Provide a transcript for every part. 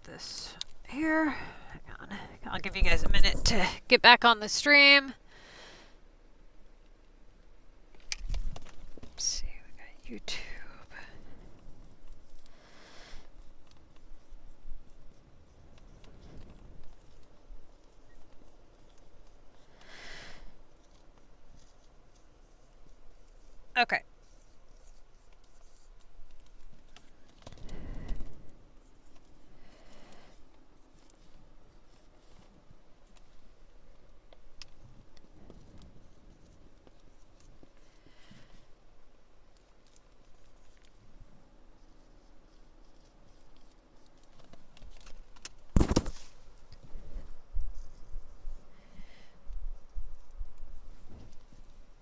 this here. Hang on. I'll give you guys a minute to get back on the stream. Let's see, we got YouTube. Okay.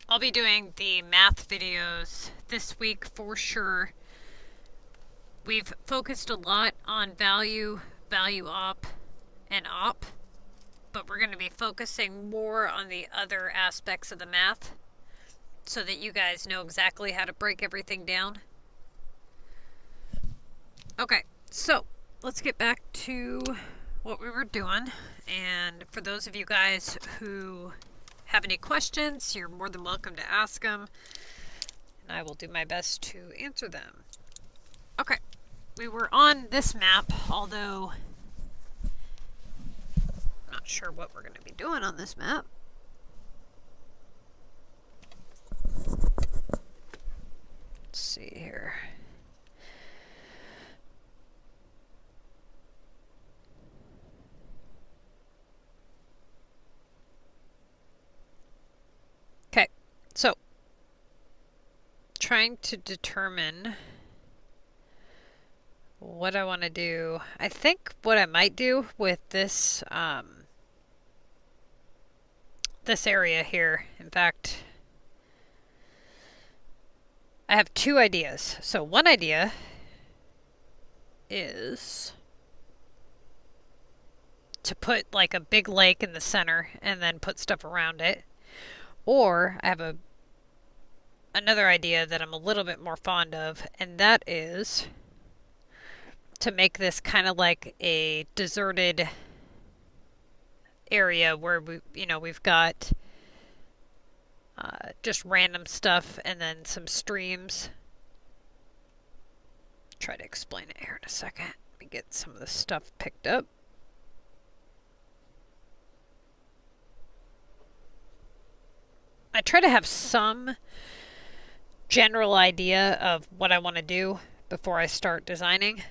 I'll be doing the math videos this week for sure. We've focused a lot on value, value op, and op, but we're going to be focusing more on the other aspects of the math so that you guys know exactly how to break everything down. Okay, so let's get back to what we were doing. And for those of you guys who have any questions, you're more than welcome to ask them, and I will do my best to answer them. Okay, we were on this map, although I'm not sure what we're going to be doing on this map. Let's see here. Okay, so trying to determine what I want to do. I think what I might do with this this area here, in fact, I have two ideas. So one idea is to put like a big lake in the center and then put stuff around it. Or I have another idea that I'm a little bit more fond of, and that is to make this kind of like a deserted area where we've got just random stuff and then some streams. Try to explain it here in a second. Let me get some of the stuff picked up. I try to have some general idea of what I want to do before I start designing.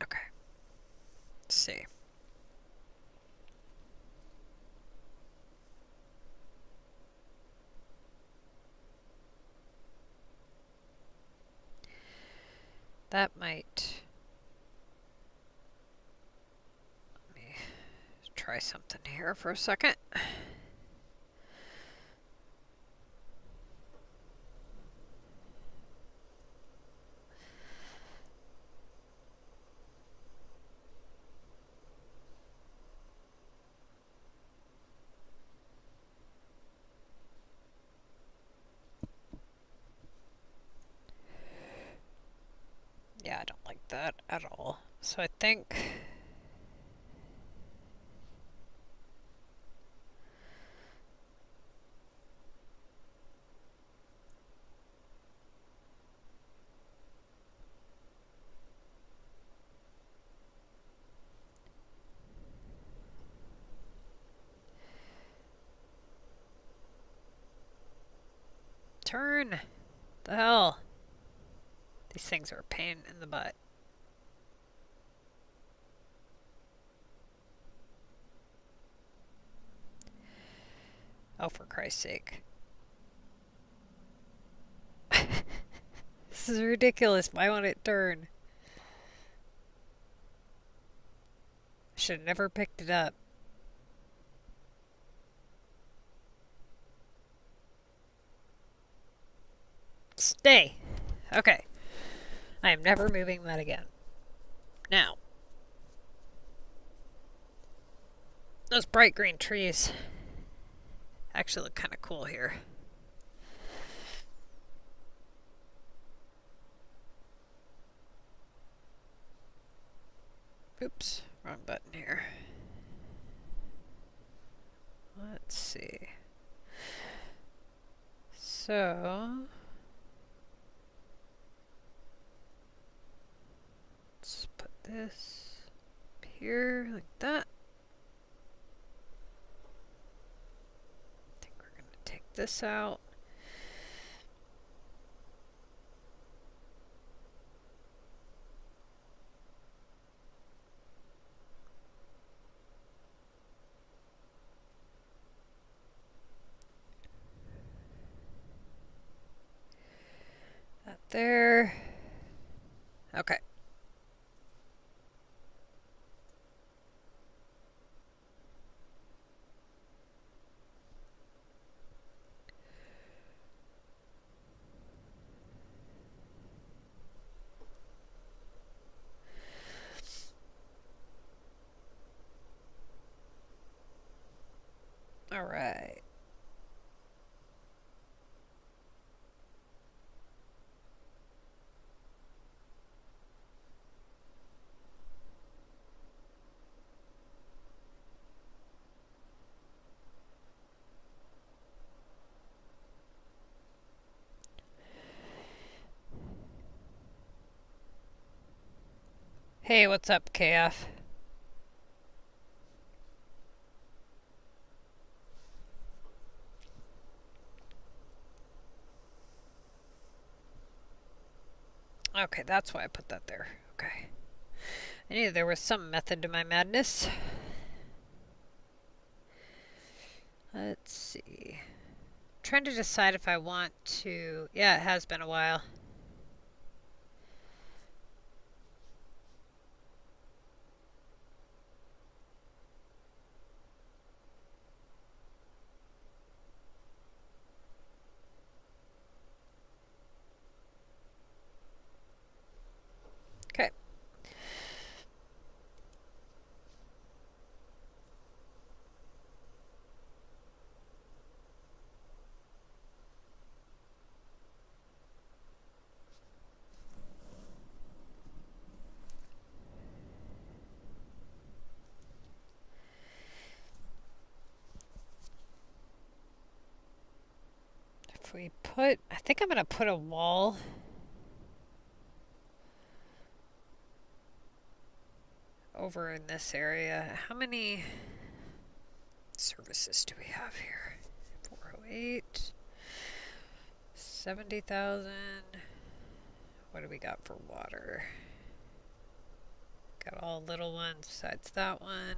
Okay. Let's see. That might... try something here for a second. Yeah, I don't like that at all. So I think... turn! The hell? These things are a pain in the butt. Oh, for Christ's sake. This is ridiculous. Why won't it turn? I should have never picked it up. Stay! Okay. I am never moving that again. Now. Those bright green trees actually look kind of cool here. Oops, wrong button here. Let's see. So, let's put this up here like that. I think we're going to take this out. That there. Okay. All right. Hey, what's up, KF? Okay, that's why I put that there. Okay. I knew there was some method to my madness. Let's see. I'm trying to decide if I want to... Yeah, it has been a while. Okay. If we put... I think I'm going to put a wall... over in this area. How many services do we have here? 408, 70,000. What do we got for water? Got all little ones besides that one.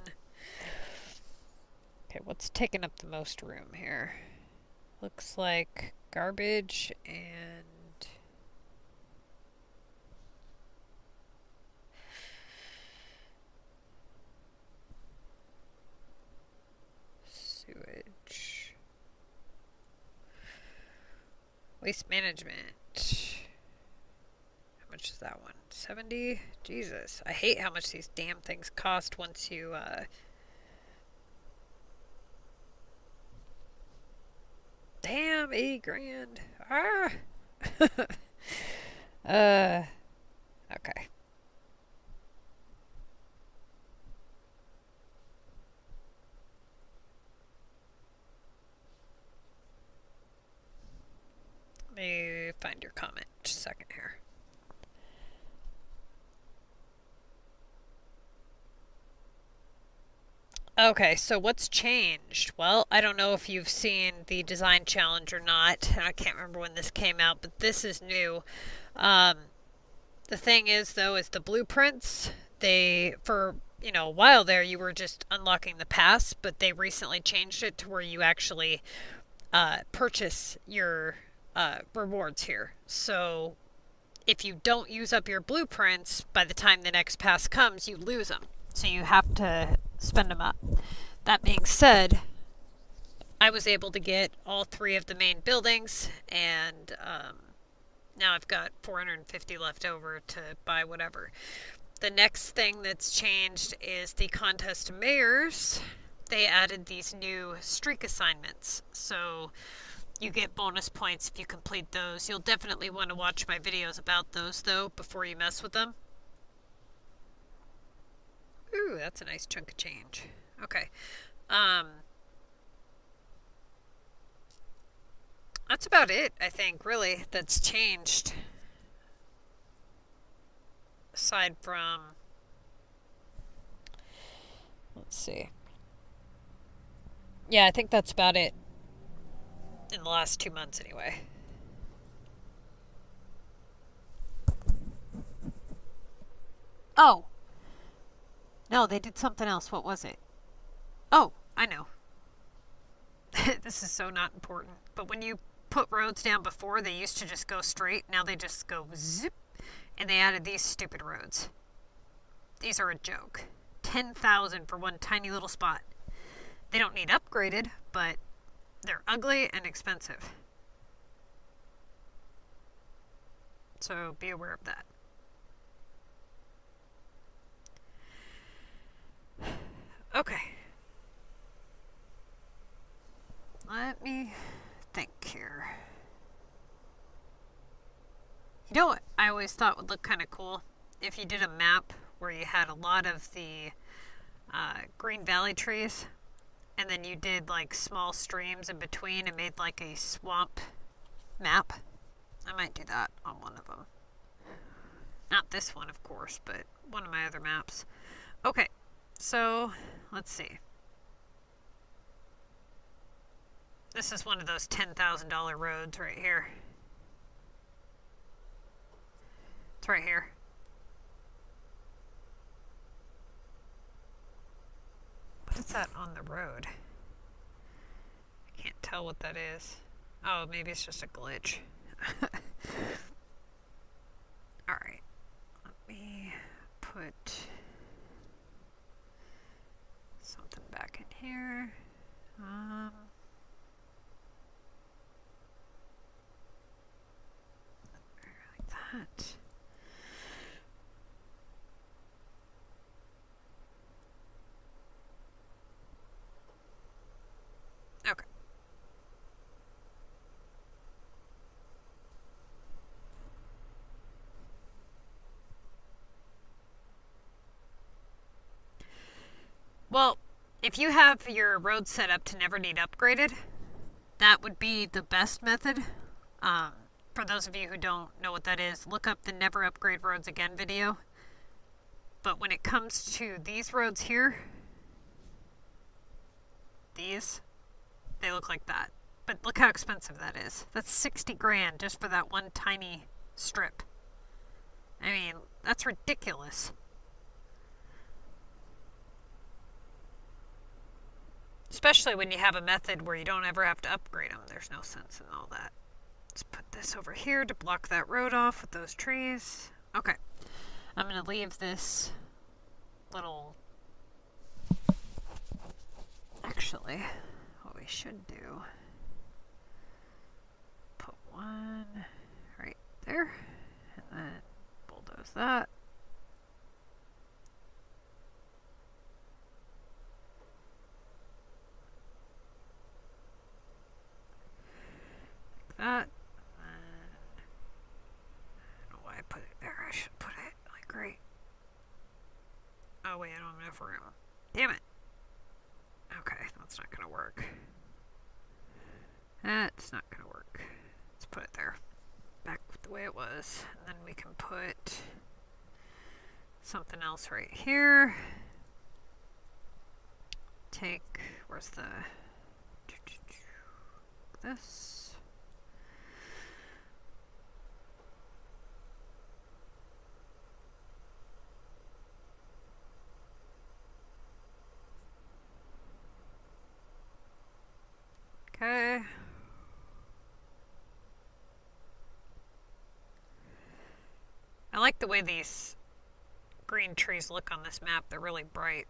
Okay, what's taking up the most room here? Looks like garbage and sewage. Waste management. How much is that one? 70? Jesus. I hate how much these damn things cost once you, Damn, 80 grand. Ah! Okay. Let me find your comment. Just a second here. Okay, so what's changed? Well, I don't know if you've seen the design challenge or not. I can't remember when this came out, but this is new. The thing is, though, is the blueprints, for a while there, you were just unlocking the pass, but they recently changed it to where you actually purchase your rewards here. So if you don't use up your blueprints, by the time the next pass comes, you lose them. So you have to spend them up. That being said, I was able to get all 3 of the main buildings, and now I've got 450 left over to buy whatever. The next thing that's changed is the contest mayors. They added these new streak assignments. So you get bonus points if you complete those. You'll definitely want to watch my videos about those, though, before you mess with them. Ooh, that's a nice chunk of change. Okay. That's about it, I think, really, that's changed. Aside from, let's see. Yeah, I think that's about it. In the last 2 months, anyway. Oh. No, they did something else. What was it? Oh, I know. This is so not important. But when you put roads down before, they used to just go straight. Now they just go zip. And they added these stupid roads. These are a joke. 10,000 for one tiny little spot. They don't need upgraded, but they're ugly and expensive. So be aware of that. Okay. Let me think here. You know what I always thought would look kind of cool? If you did a map where you had a lot of the green valley trees, and then you did like small streams in between and made like a swamp map. I might do that on one of them. Not this one, of course, but one of my other maps. Okay, so let's see. This is one of those $10,000 roads right here. It's right here. What is that on the road? I can't tell what that is. Oh, maybe it's just a glitch. Alright. Let me put something back in here. Like that. Okay. Well, if you have your road set up to never need upgraded, that would be the best method. For those of you who don't know what that is, look up the Never Upgrade Roads Again video. But when it comes to these roads here, these, they look like that. But look how expensive that is. That's 60 grand just for that one tiny strip. I mean, that's ridiculous. Especially when you have a method where you don't ever have to upgrade them. There's no sense in all that. Let's put this over here to block that road off with those trees. Okay. I'm going to leave this little... Actually, what we should do... Put one right there. And then bulldoze that. Like that. I don't know why I put it there. I should put it like right. Oh wait, I don't have enough room. Damn it. Okay, that's not gonna work. That's not gonna work. Let's put it there. Back the way it was. And then we can put something else right here. Take, where's the, this. Okay. I like the way these green trees look on this map. They're really bright.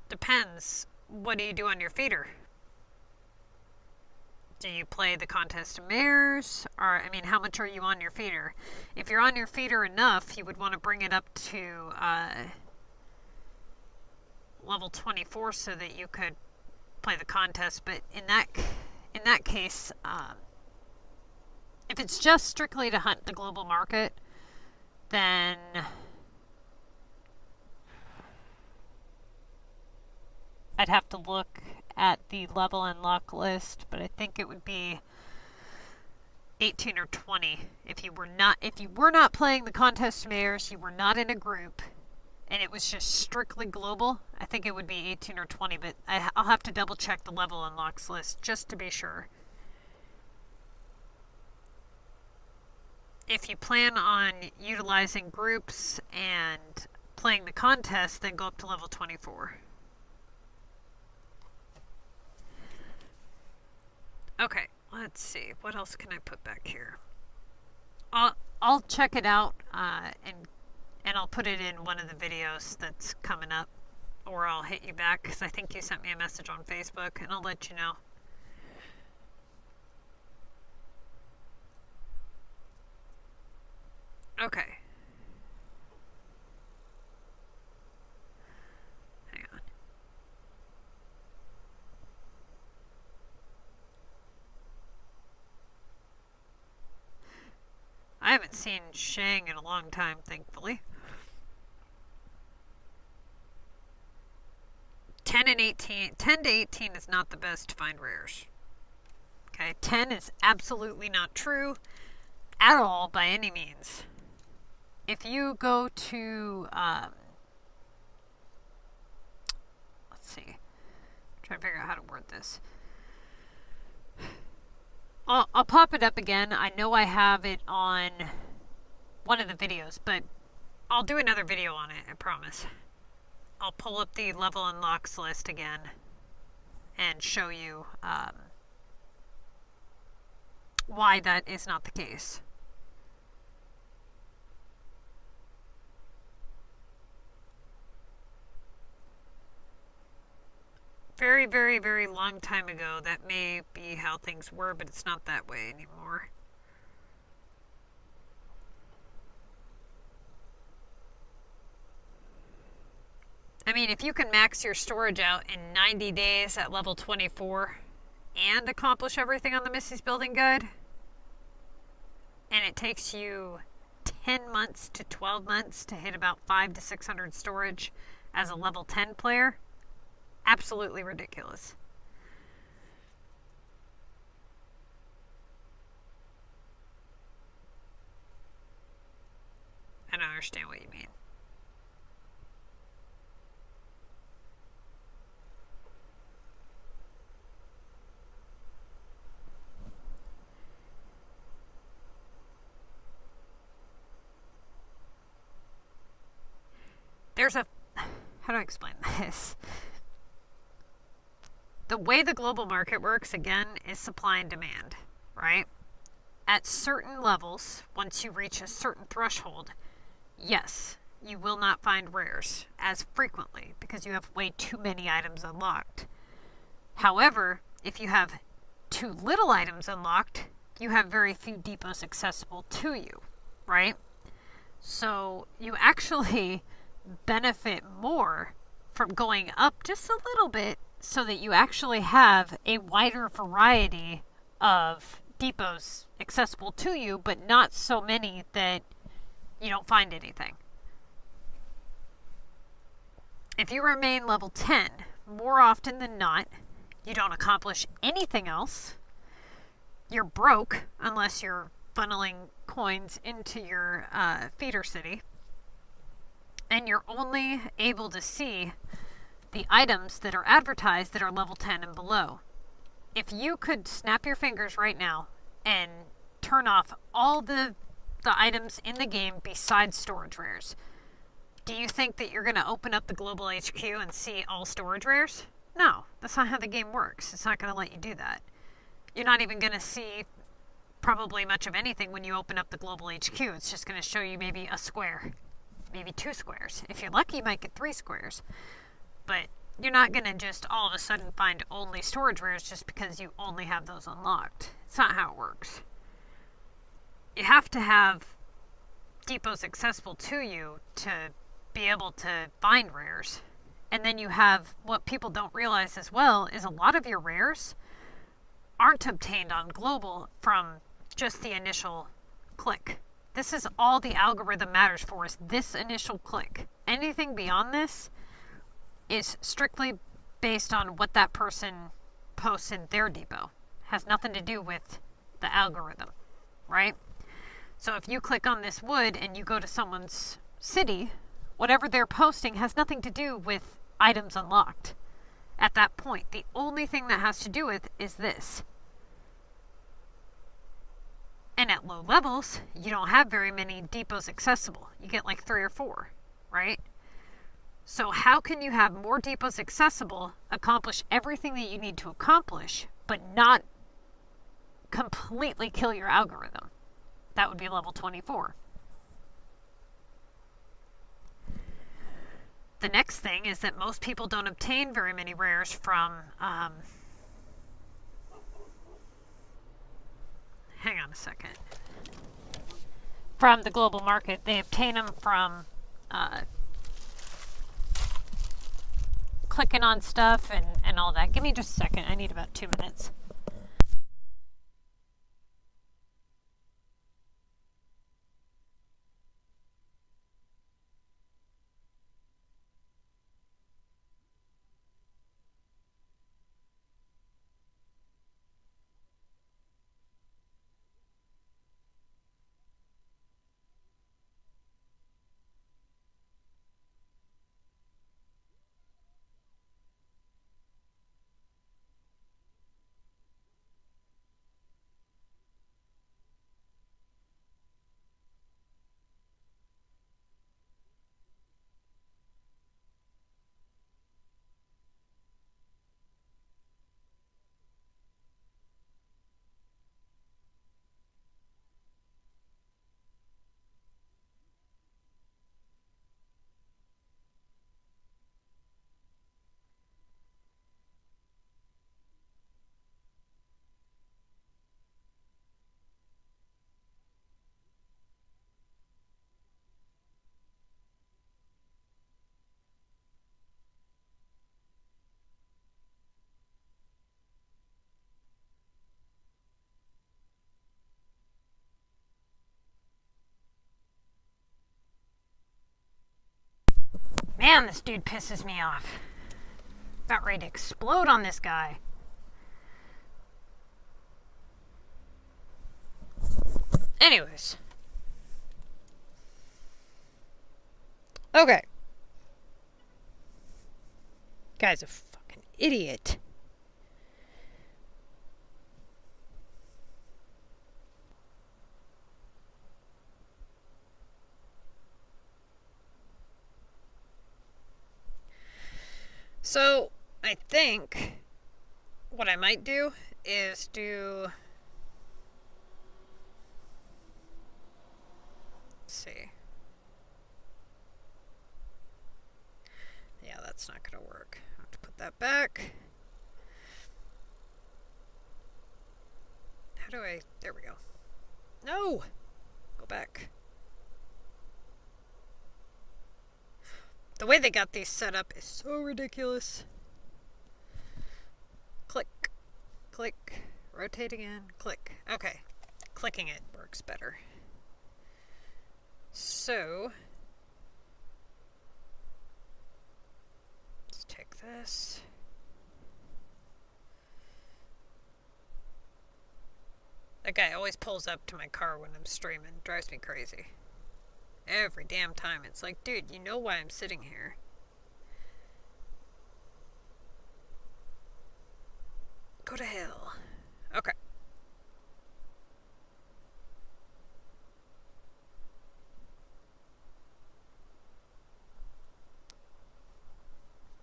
Depends. What do you do on your feeder? Do you play the contest of mares? Or, I mean, how much are you on your feeder? If you're on your feeder enough, you would want to bring it up to level 24 so that you could play the contest. But in that case, if it's just strictly to hunt the global market, then I'd have to look at the level unlock list, but I think it would be 18 or 20 if you were not playing the contest mares, you were not in a group, and it was just strictly global. I think it would be 18 or 20, but I'll have to double check the level unlocks list just to be sure. If you plan on utilizing groups and playing the contest, then go up to level 24. Okay, let's see. What else can I put back here? I'll check it out and I'll put it in one of the videos that's coming up, or I'll hit you back because I think you sent me a message on Facebook, and I'll let you know. Okay. Hang on. I haven't seen Shang in a long time, thankfully. 10 to 18 is not the best to find rares. Okay, 10 is absolutely not true at all by any means. If you go to, let's see, I'm trying to figure out how to word this. I'll pop it up again. I know I have it on one of the videos, but I'll do another video on it, I promise. I'll pull up the level unlocks list again and show you why that is not the case. Very, very, very long time ago, that may be how things were, but it's not that way anymore. I mean, if you can max your storage out in 90 days at level 24 and accomplish everything on the Missy's Building Guide, and it takes you 10 months to 12 months to hit about 500 to 600 storage as a level 10 player, absolutely ridiculous. I don't understand what you mean. There's a, how do I explain this? The way the global market works, again, is supply and demand, right? At certain levels, once you reach a certain threshold, yes, you will not find rares as frequently because you have way too many items unlocked. However, if you have too little items unlocked, you have very few depots accessible to you, right? So you actually benefit more from going up just a little bit so that you actually have a wider variety of depots accessible to you, but not so many that you don't find anything. If you remain level 10, more often than not, you don't accomplish anything else. You're broke unless you're funneling coins into your feeder city. And you're only able to see the items that are advertised that are level 10 and below. If you could snap your fingers right now and turn off all the items in the game besides storage rares, do you think that you're going to open up the global HQ and see all storage rares? No, that's not how the game works. It's not going to let you do that. You're not even going to see probably much of anything when you open up the global HQ. It's just going to show you maybe a square. Maybe 2 squares. If you're lucky, you might get 3 squares. But you're not going to just all of a sudden find only storage rares just because you only have those unlocked. It's not how it works. You have to have depots accessible to you to be able to find rares. And then you have what people don't realize as well is a lot of your rares aren't obtained on global from just the initial click. This is all the algorithm matters for, is this initial click. Anything beyond this is strictly based on what that person posts in their depot. Has nothing to do with the algorithm, right? So if you click on this wood and you go to someone's city, whatever they're posting has nothing to do with items unlocked. At that point, the only thing that has to do with is this. And at low levels, you don't have very many depots accessible. You get like 3 or 4, right? So how can you have more depots accessible, accomplish everything that you need to accomplish, but not completely kill your algorithm? That would be level 24. The next thing is that most people don't obtain very many rares from, hang on a second, from the global market. They obtain them from clicking on stuff and all that. Give me just a second. I need about 2 minutes. Man, this dude pisses me off. About ready to explode on this guy. Anyways. Okay. Guy's a fucking idiot. So, I think what I might do is do... Let's see. Yeah, that's not going to work. I have to put that back. How do I... There we go. No! Go back. The way they got these set up is so ridiculous. Click. Click. Rotate again. Click. Okay. Clicking it works better. So... let's take this. That guy always pulls up to my car when I'm streaming. Drives me crazy. Every damn time. It's like, dude, you know why I'm sitting here. Go to hell. Okay.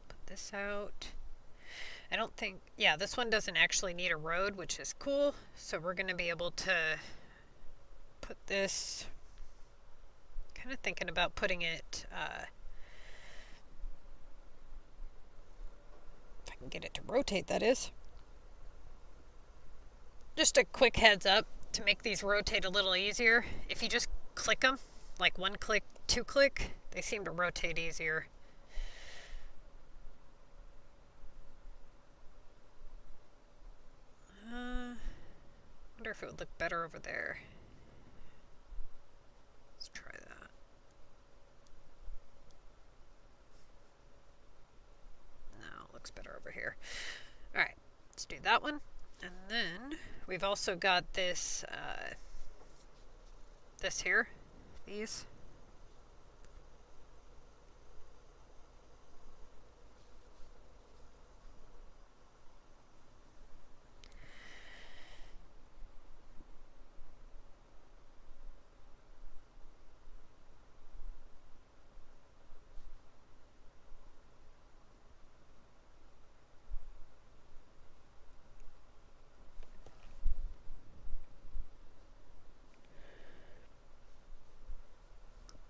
Put this out. I don't think... yeah, this one doesn't actually need a road, which is cool. So we're going to be able to put this... kind of thinking about putting it... if I can get it to rotate, that is. Just a quick heads up to make these rotate a little easier. If you just click them, like 1 click, 2 click, they seem to rotate easier. Wonder if it would look better over there. Let's try that. No, it looks better over that one. And then we've also got this, this here, these.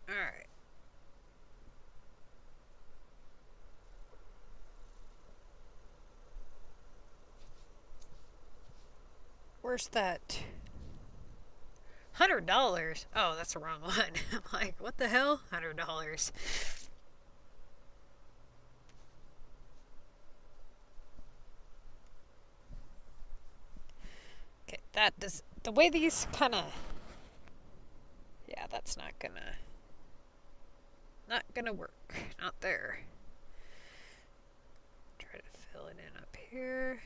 Alright. Where's that? $100? Oh, that's the wrong one. I'm like, what the hell? $100. Okay, that does... The way these kind of... Yeah, that's not gonna... Not gonna work. Not there. Try to fill it in up here.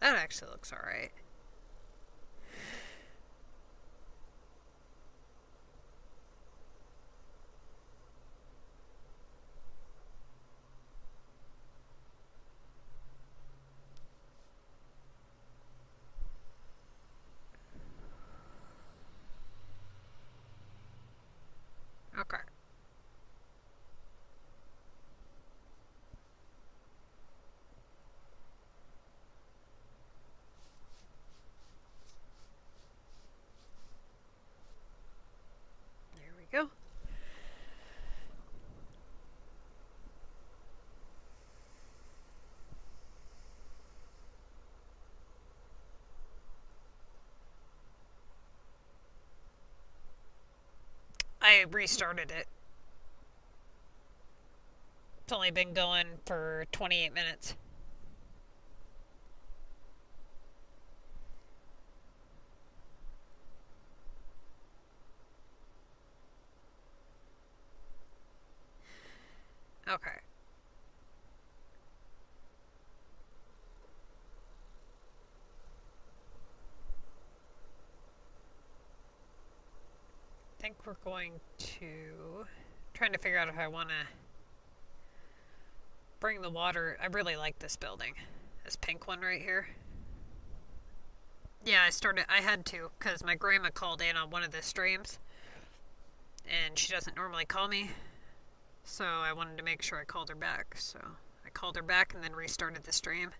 That actually looks alright. Okay. There we go. I restarted it. It's only been going for 28 minutes. Okay. I think we're going to... Trying to figure out if I want to bring the water... I really like this building. This pink one right here. Yeah, I had to, because my grandma called in on one of the streams. And she doesn't normally call me. So I wanted to make sure I called her back. So I called her back and then restarted the stream.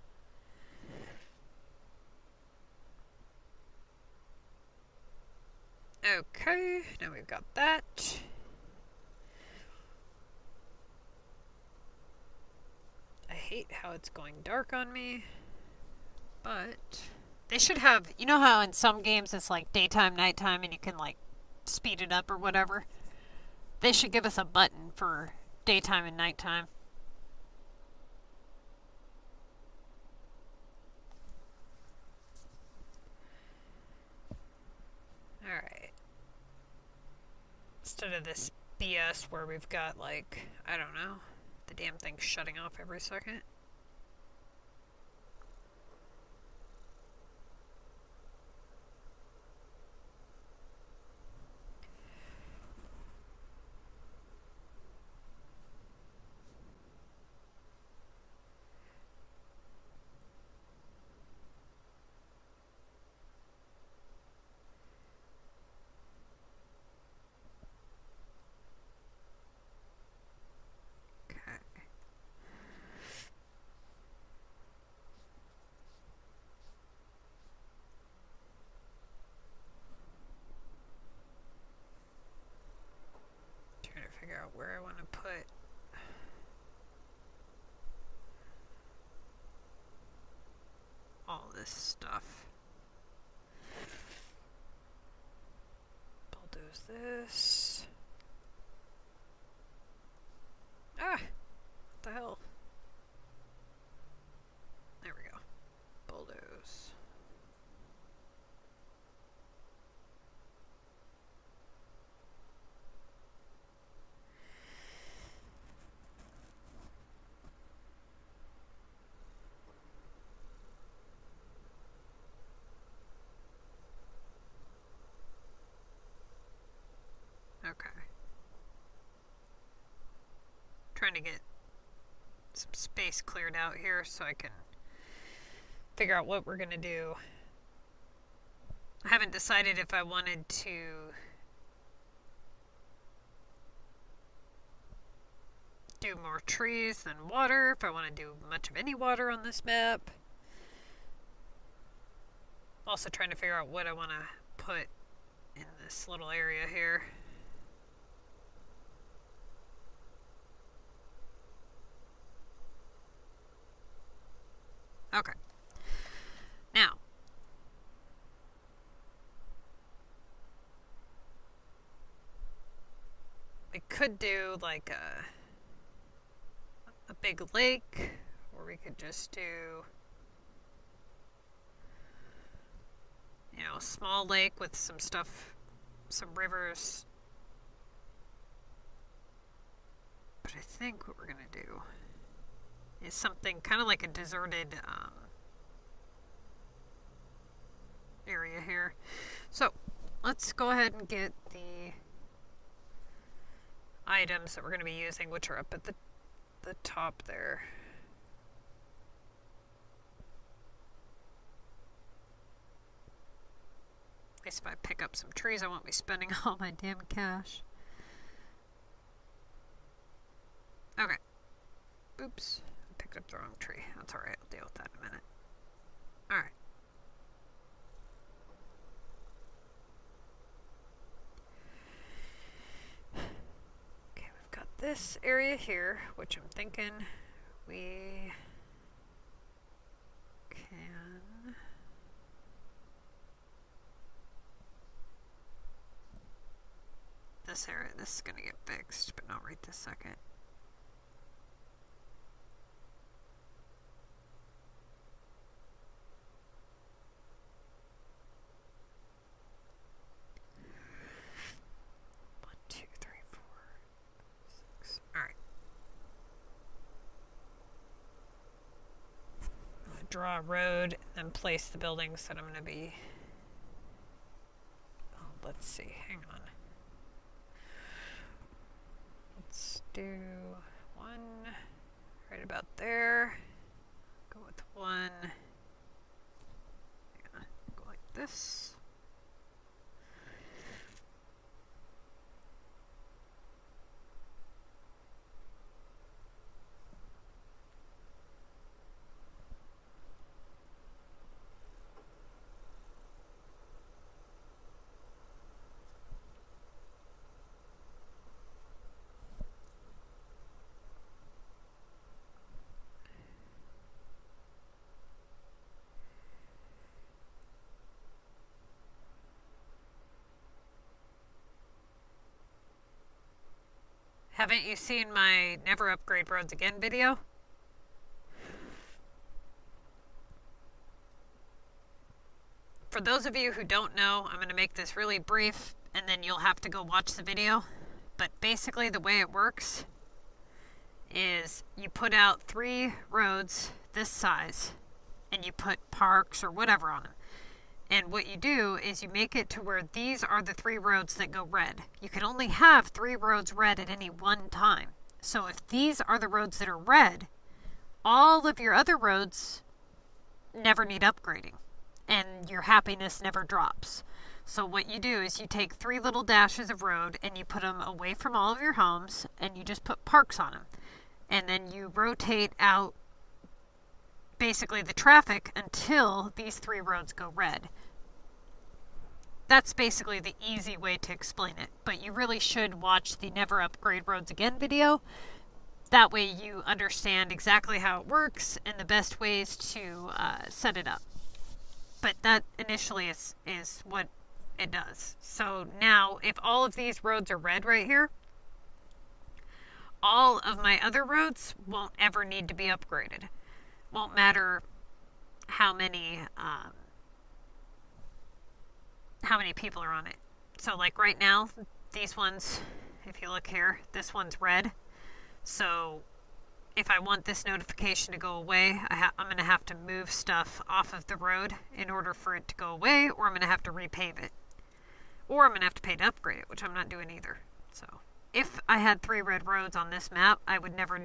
Okay, now we've got that. I hate how it's going dark on me. But they should have, you know how in some games it's like daytime, nighttime, and you can like speed it up or whatever? They should give us a button for daytime and nighttime. Alright. Instead of this BS where we've got like, I don't know, the damn thing's shutting off every second. Figure out where I want to put all this stuff. Bulldoze this. Ah! What the hell? There we go. Bulldoze. trying to get some space cleared out here so I can figure out what we're going to do. I haven't decided if I wanted to do more trees than water, if I want to do much of any water on this map. Also trying to figure out what I want to put in this little area here. Okay. Now, we could do like a big lake, or we could just do, you know, a small lake with some stuff, some rivers. But I think what we're going to do is something kind of like a deserted area here. So let's go ahead and get the items that we're going to be using, which are up at the top there. At least if I pick up some trees, I won't be spending all my damn cash. Okay. Oops. I picked up the wrong tree. That's alright. I'll deal with that in a minute. Alright. Okay, we've got this area here, which I'm thinking we can this area, this is gonna get fixed, but not right this second. Draw a road and place the buildings that I'm going to be, let's see, hang on. Let's do one right about there. Go with one. Hang on, go like this. Haven't you seen my Never Upgrade Roads Again video? For those of you who don't know, I'm going to make this really brief and then you'll have to go watch the video. But basically the way it works is you put out 3 roads this size and you put parks or whatever on them. And what you do is you make it to where these are the 3 roads that go red. You can only have 3 roads red at any one time. So if these are the roads that are red, all of your other roads never need upgrading. And your happiness never drops. So what you do is you take 3 little dashes of road and you put them away from all of your homes and you just put parks on them. And then you rotate out basically the traffic until these 3 roads go red. That's basically the easy way to explain it, but you really should watch the Never Upgrade Roads Again video. That way you understand exactly how it works and the best ways to set it up. But that initially is what it does. So now if all of these roads are red right here, all of my other roads won't ever need to be upgraded. Won't matter how many people are on it. So like right now, these ones, if you look here, this one's red. So if I want this notification to go away, I'm going to have to move stuff off of the road in order for it to go away, or I'm going to have to repave it. Or I'm going to have to pay to upgrade it, which I'm not doing either. So if I had 3 red roads on this map, I would never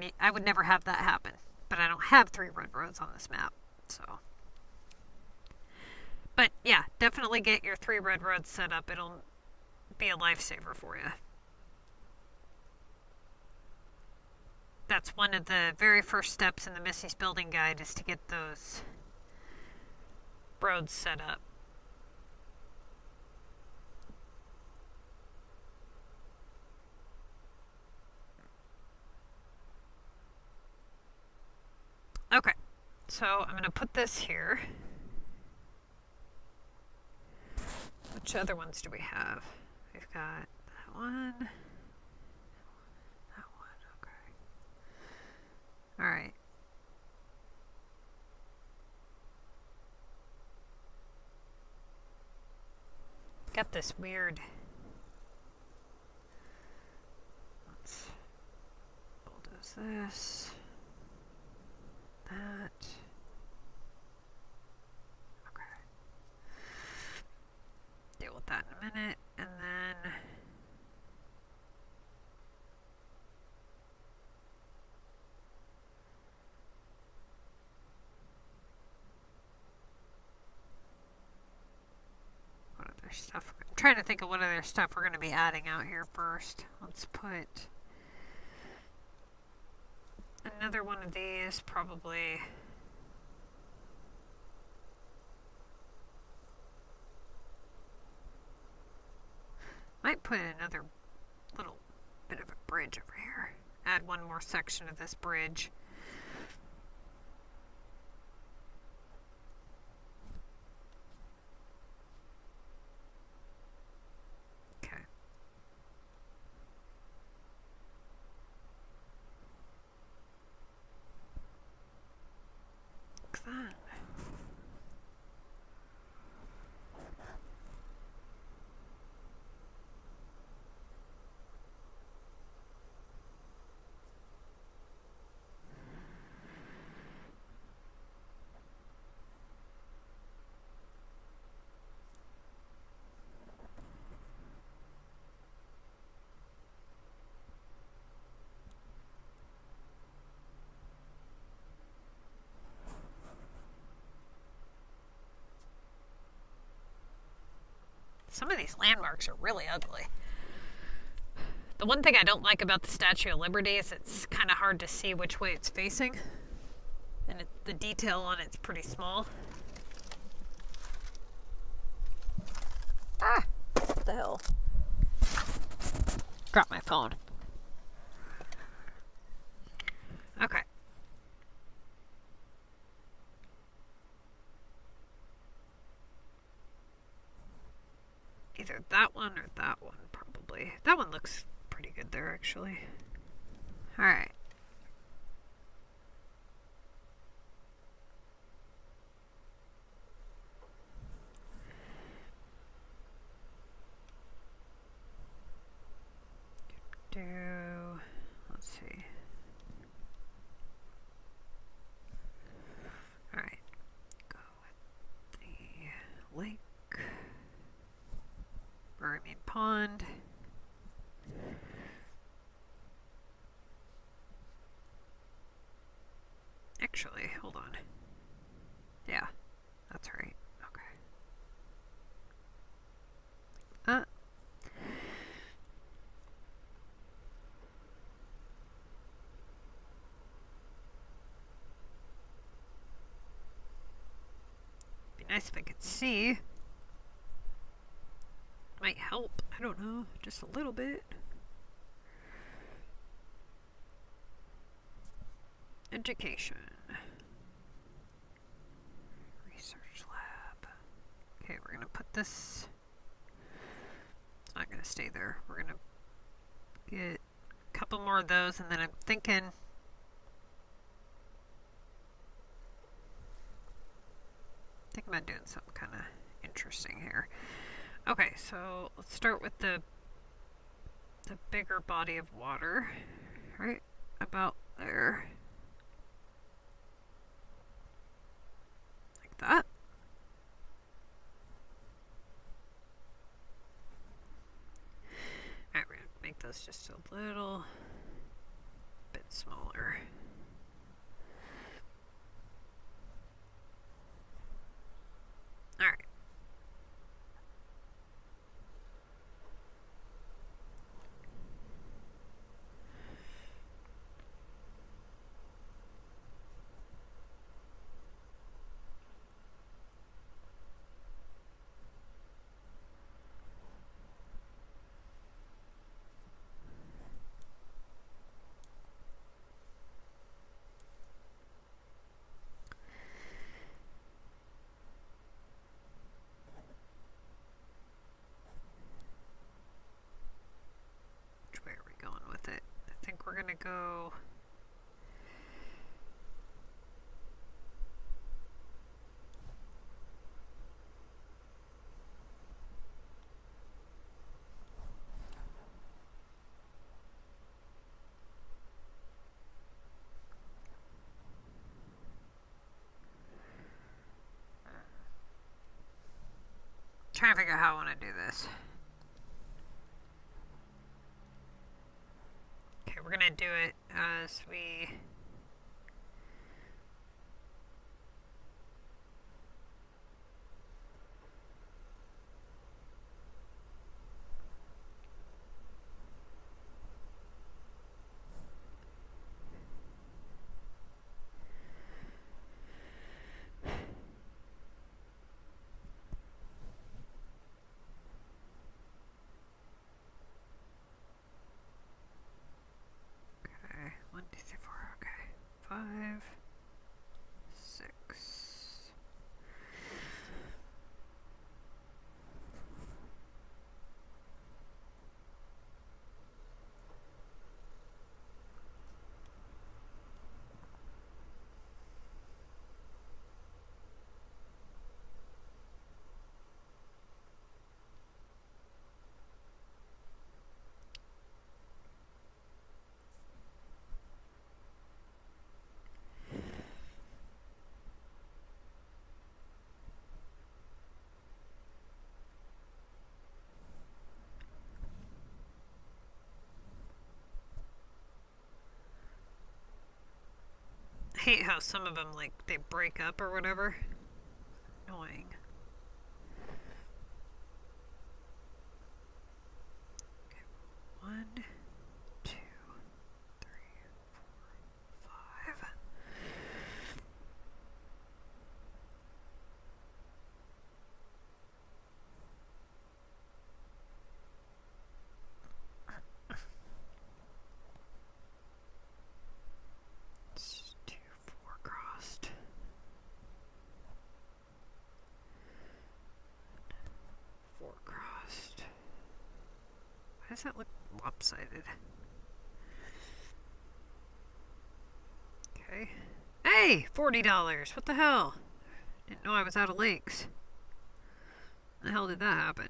have that happen. But I don't have 3 red roads on this map, so. But yeah, definitely get your 3 red roads set up. It'll be a lifesaver for you. That's one of the very first steps in the Missy's Building Guide, is to get those roads set up. Okay, so I'm going to put this here. Which other ones do we have? We've got that one. That one, okay. Alright. Got this weird. Let's bulldoze this. That. Okay. Deal with that in a minute, and then what other stuff? I'm trying to think of what other stuff we're going to be adding out here first. Let's put another one of these, probably. Might put another little bit of a bridge over here. Add one more section of this bridge. Okay. Like that. Some of these landmarks are really ugly. The one thing I don't like about the Statue of Liberty is it's kind of hard to see which way it's facing. And the detail on it's pretty small. Ah! What the hell? Dropped my phone. Okay. Either that one or that one, probably. That one looks pretty good there, actually. Alright. Let's see. Alright. Go with the lake. Or I mean pond. Actually, hold on. Yeah, that's right. Okay. Be nice if I could see. Might help. I don't know. Just a little bit. Education. Research lab. Okay, we're going to put this. It's not going to stay there. We're going to get a couple more of those, and then I'm thinking about doing something kind of interesting here. Okay, so let's start with the bigger body of water, right about there, like that. Alright, we're gonna make those this just a little bit smaller. All right. We're gonna go trying to figure out how I want to do this. Okay, we're gonna do it as we okay, 1, 2, 3, 4, okay, 5, 6. I hate how some of them, like, they break up or whatever. Annoying. Okay, 1, 2, 3, 4, 5. Let's do 4 crossed. 4 crossed. Why does that look lopsided? Okay. Hey! $40! What the hell? Didn't know I was out of lakes. How the hell did that happen?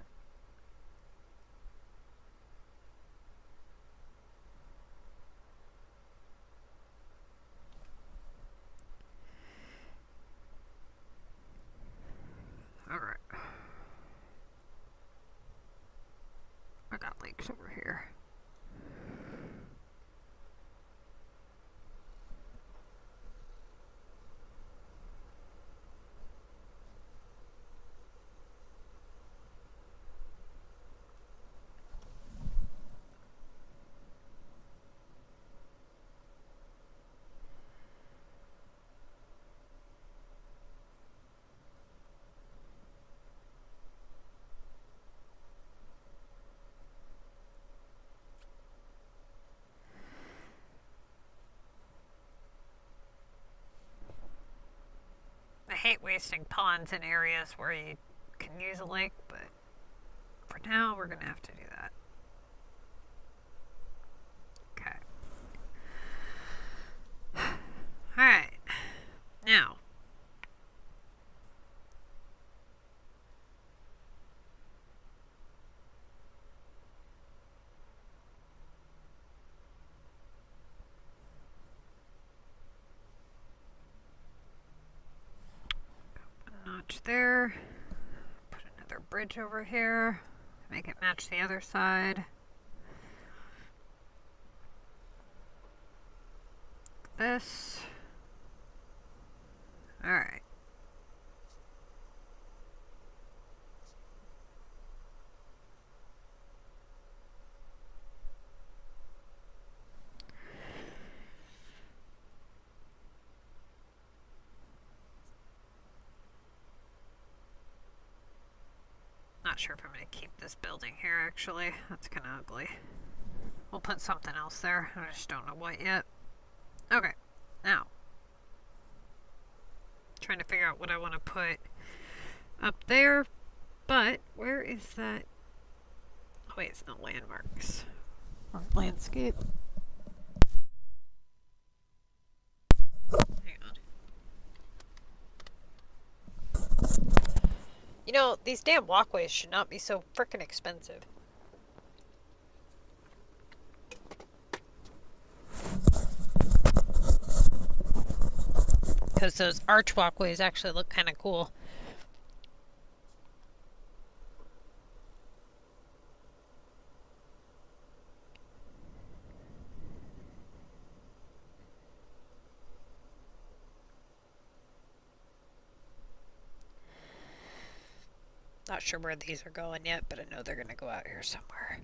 Alright. I got lakes over here. I hate wasting ponds in areas where you can use a lake, but for now we're gonna have to do that. Okay. Alright. Now. Notch there. Put another bridge over here. Make it match the other side. this. Alright. Not sure if I'm going to keep this building here, actually. That's kind of ugly. We'll put something else there. I just don't know what yet. Okay, now. Trying to figure out what I want to put up there. But, where is that? Oh, wait, it's not landmarks. Or landscape. Hang on. You know, these damn walkways should not be so frickin' expensive. Because those arch walkways actually look kind of cool. Not sure where these are going yet, but I know they're going to go out here somewhere.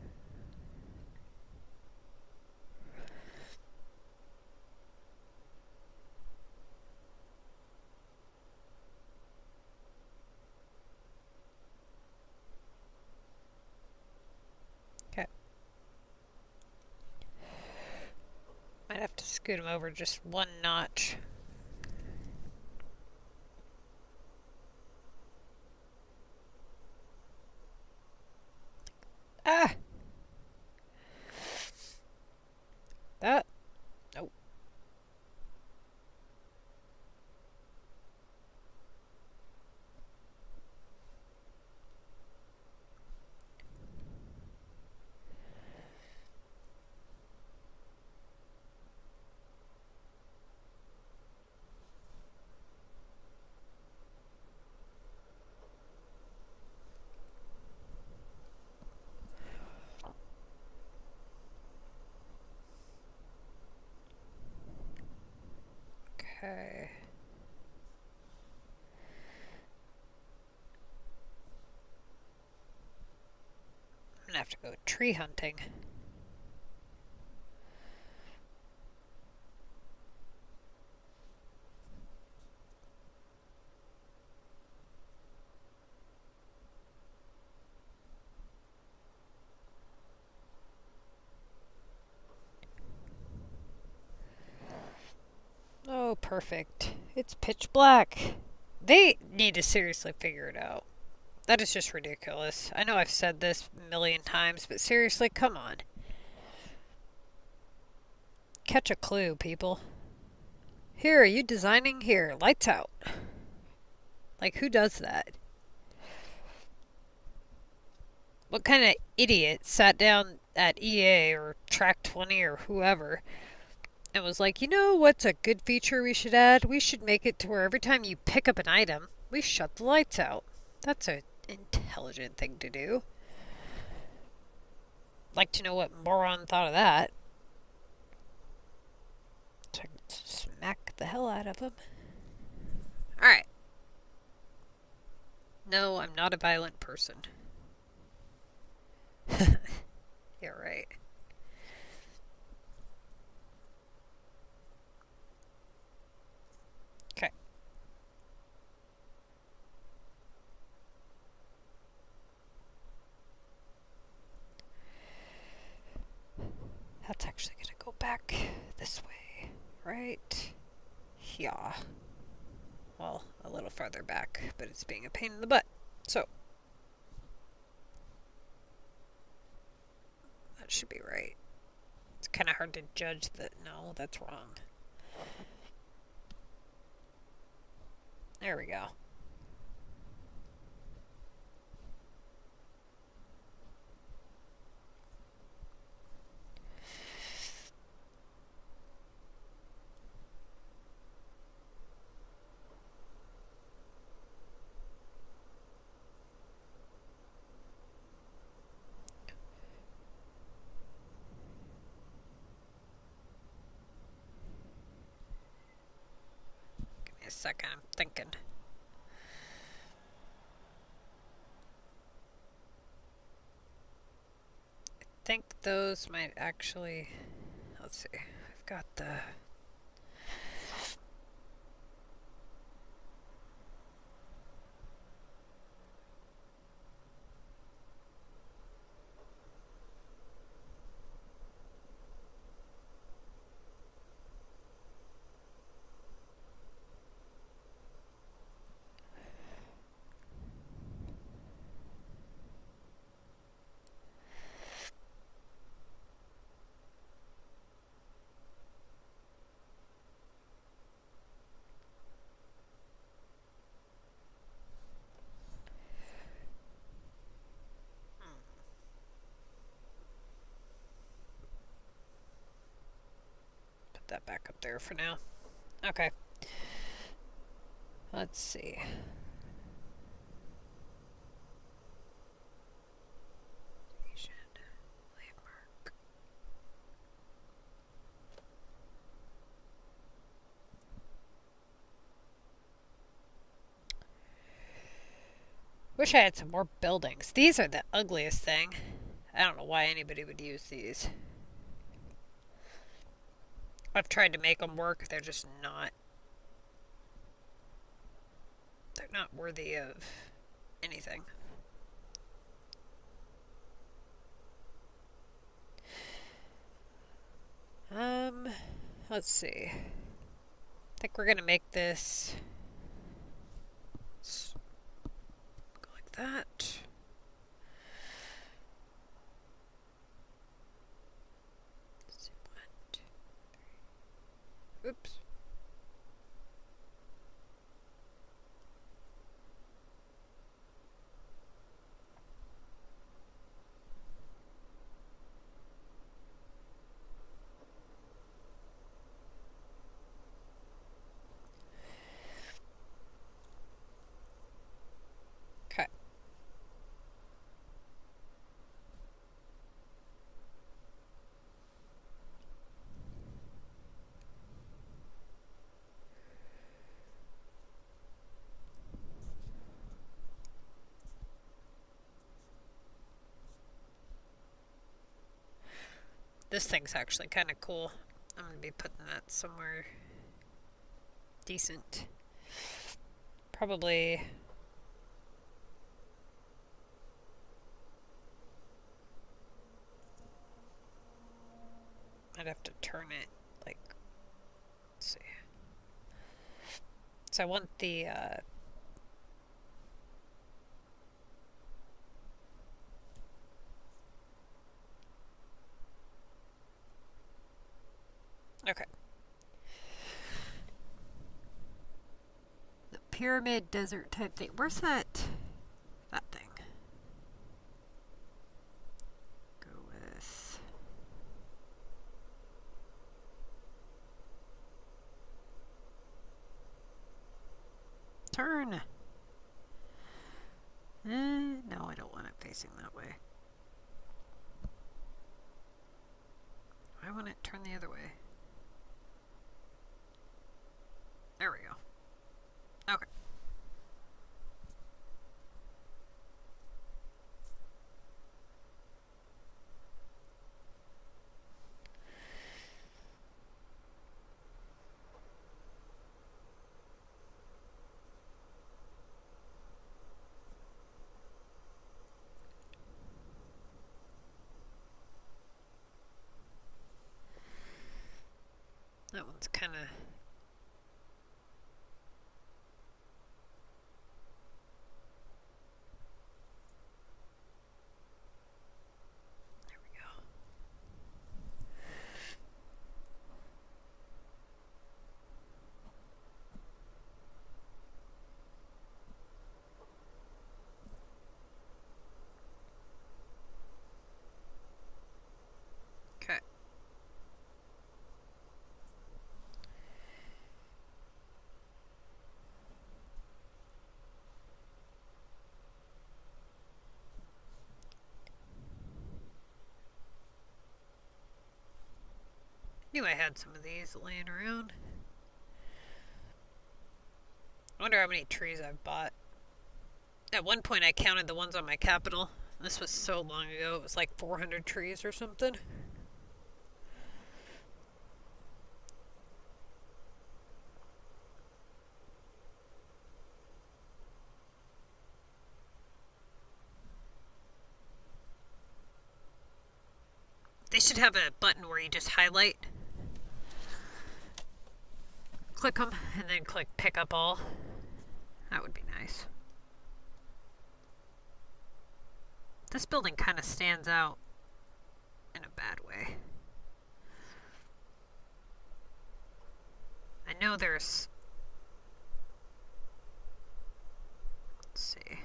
Okay. Might have to scoot them over just one notch. Ah! That. Nope. Okay. I'm gonna have to go tree hunting. Oh, perfect. It's pitch black. They need to seriously figure it out. That is just ridiculous. I know I've said this a million times, but seriously, come on. Catch a clue, people. Here, are you designing? Here, lights out. Like, who does that? What kind of idiot sat down at EA or Track 20 or whoever and was like, you know what's a good feature we should add? We should make it to where every time you pick up an item, we shut the lights out. That's an intelligent thing to do. I'd like to know what moron thought of that. So I can smack the hell out of him. Alright. No, I'm not a violent person. Yeah, right. Okay. That's actually going to go back this way, right? Yeah. Well, a little farther back, but it's being a pain in the butt. So, that should be right. It's kind of hard to judge that. No, that's wrong. There we go. second. I'm thinking. I think those might actually... Let's see. I've got the... that back up there for now. Okay. Let's see. Landmark. Wish I had some more buildings. These are the ugliest thing. I don't know why anybody would use these. I've tried to make them work. They're just not. They're not worthy of anything. Let's see. I think we're gonna make this go like that. Let's see, 1, 2, 3. Oops. Okay. This thing's actually kind of cool. I'm going to be putting that somewhere decent. Probably... I'd have to turn it, like... Let's see. So I want the... Okay. The pyramid desert type thing. Where's that thing? Go with... Turn! No, I don't want it facing that way. I want it turned the other way. There we go. Okay. That one's kind of... There we go. Okay. Knew I had some of these laying around. I wonder how many trees I've bought. At one point I counted the ones on my Capitol. This was so long ago, it was like 400 trees or something. They should have a button where you just highlight, click them, and then click pick up all. That would be nice. This building kind of stands out in a bad way. I know there's... Let's see.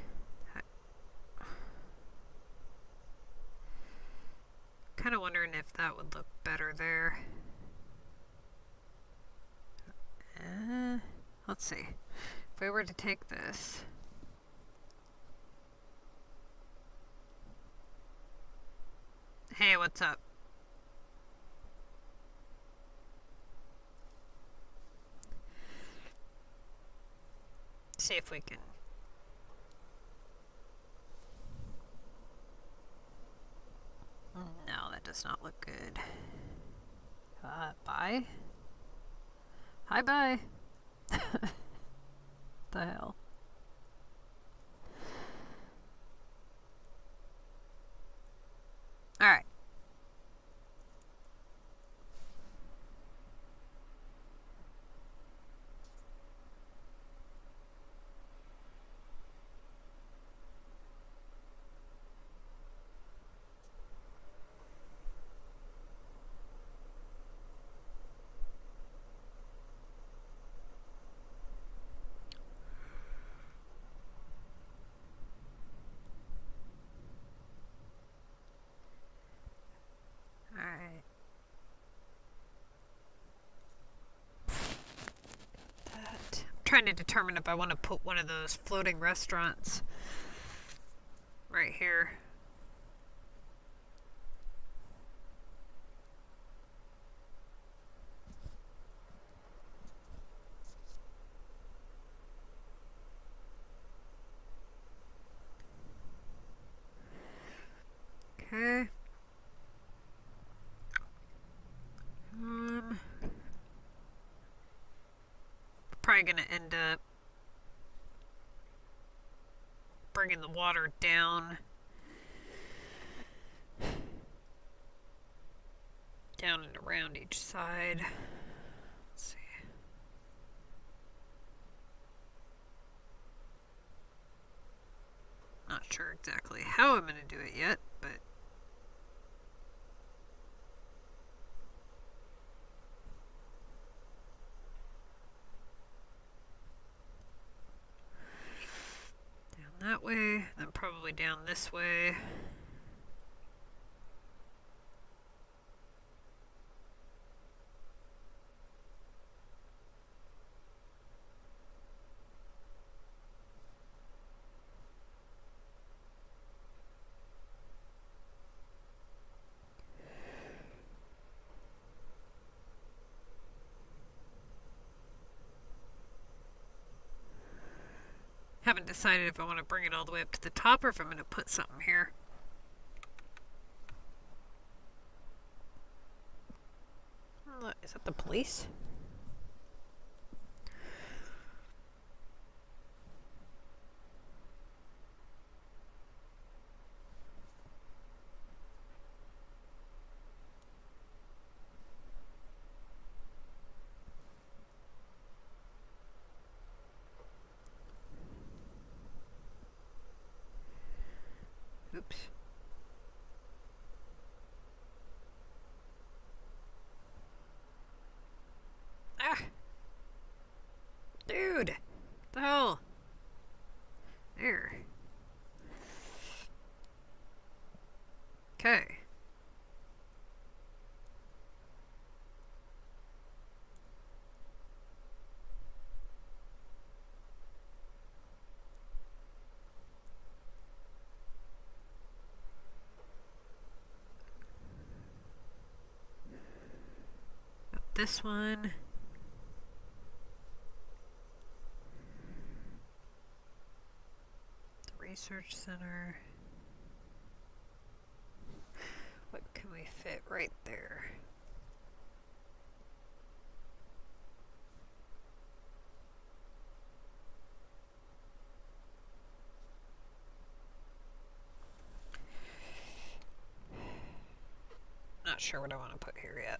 Kind of wondering if that would look better there. Let's see. If we were to take this... Hey, what's up? See if we can... No, that does not look good. Bye? Hi, bye. The hell? Alright. Trying to determine if I want to put one of those floating restaurants right here. Okay. Probably gonna end up bringing the water down and around each side. Let's see. Not sure exactly how I'm gonna do it yet, but that way, then probably down this way. Haven't decided if I want to bring it all the way up to the top or if I'm going to put something here. Is that the police? Oops. Ah! Dude! What the hell? There. Okay. This one. Research Center. What can we fit right there? Not sure what I want to put here yet.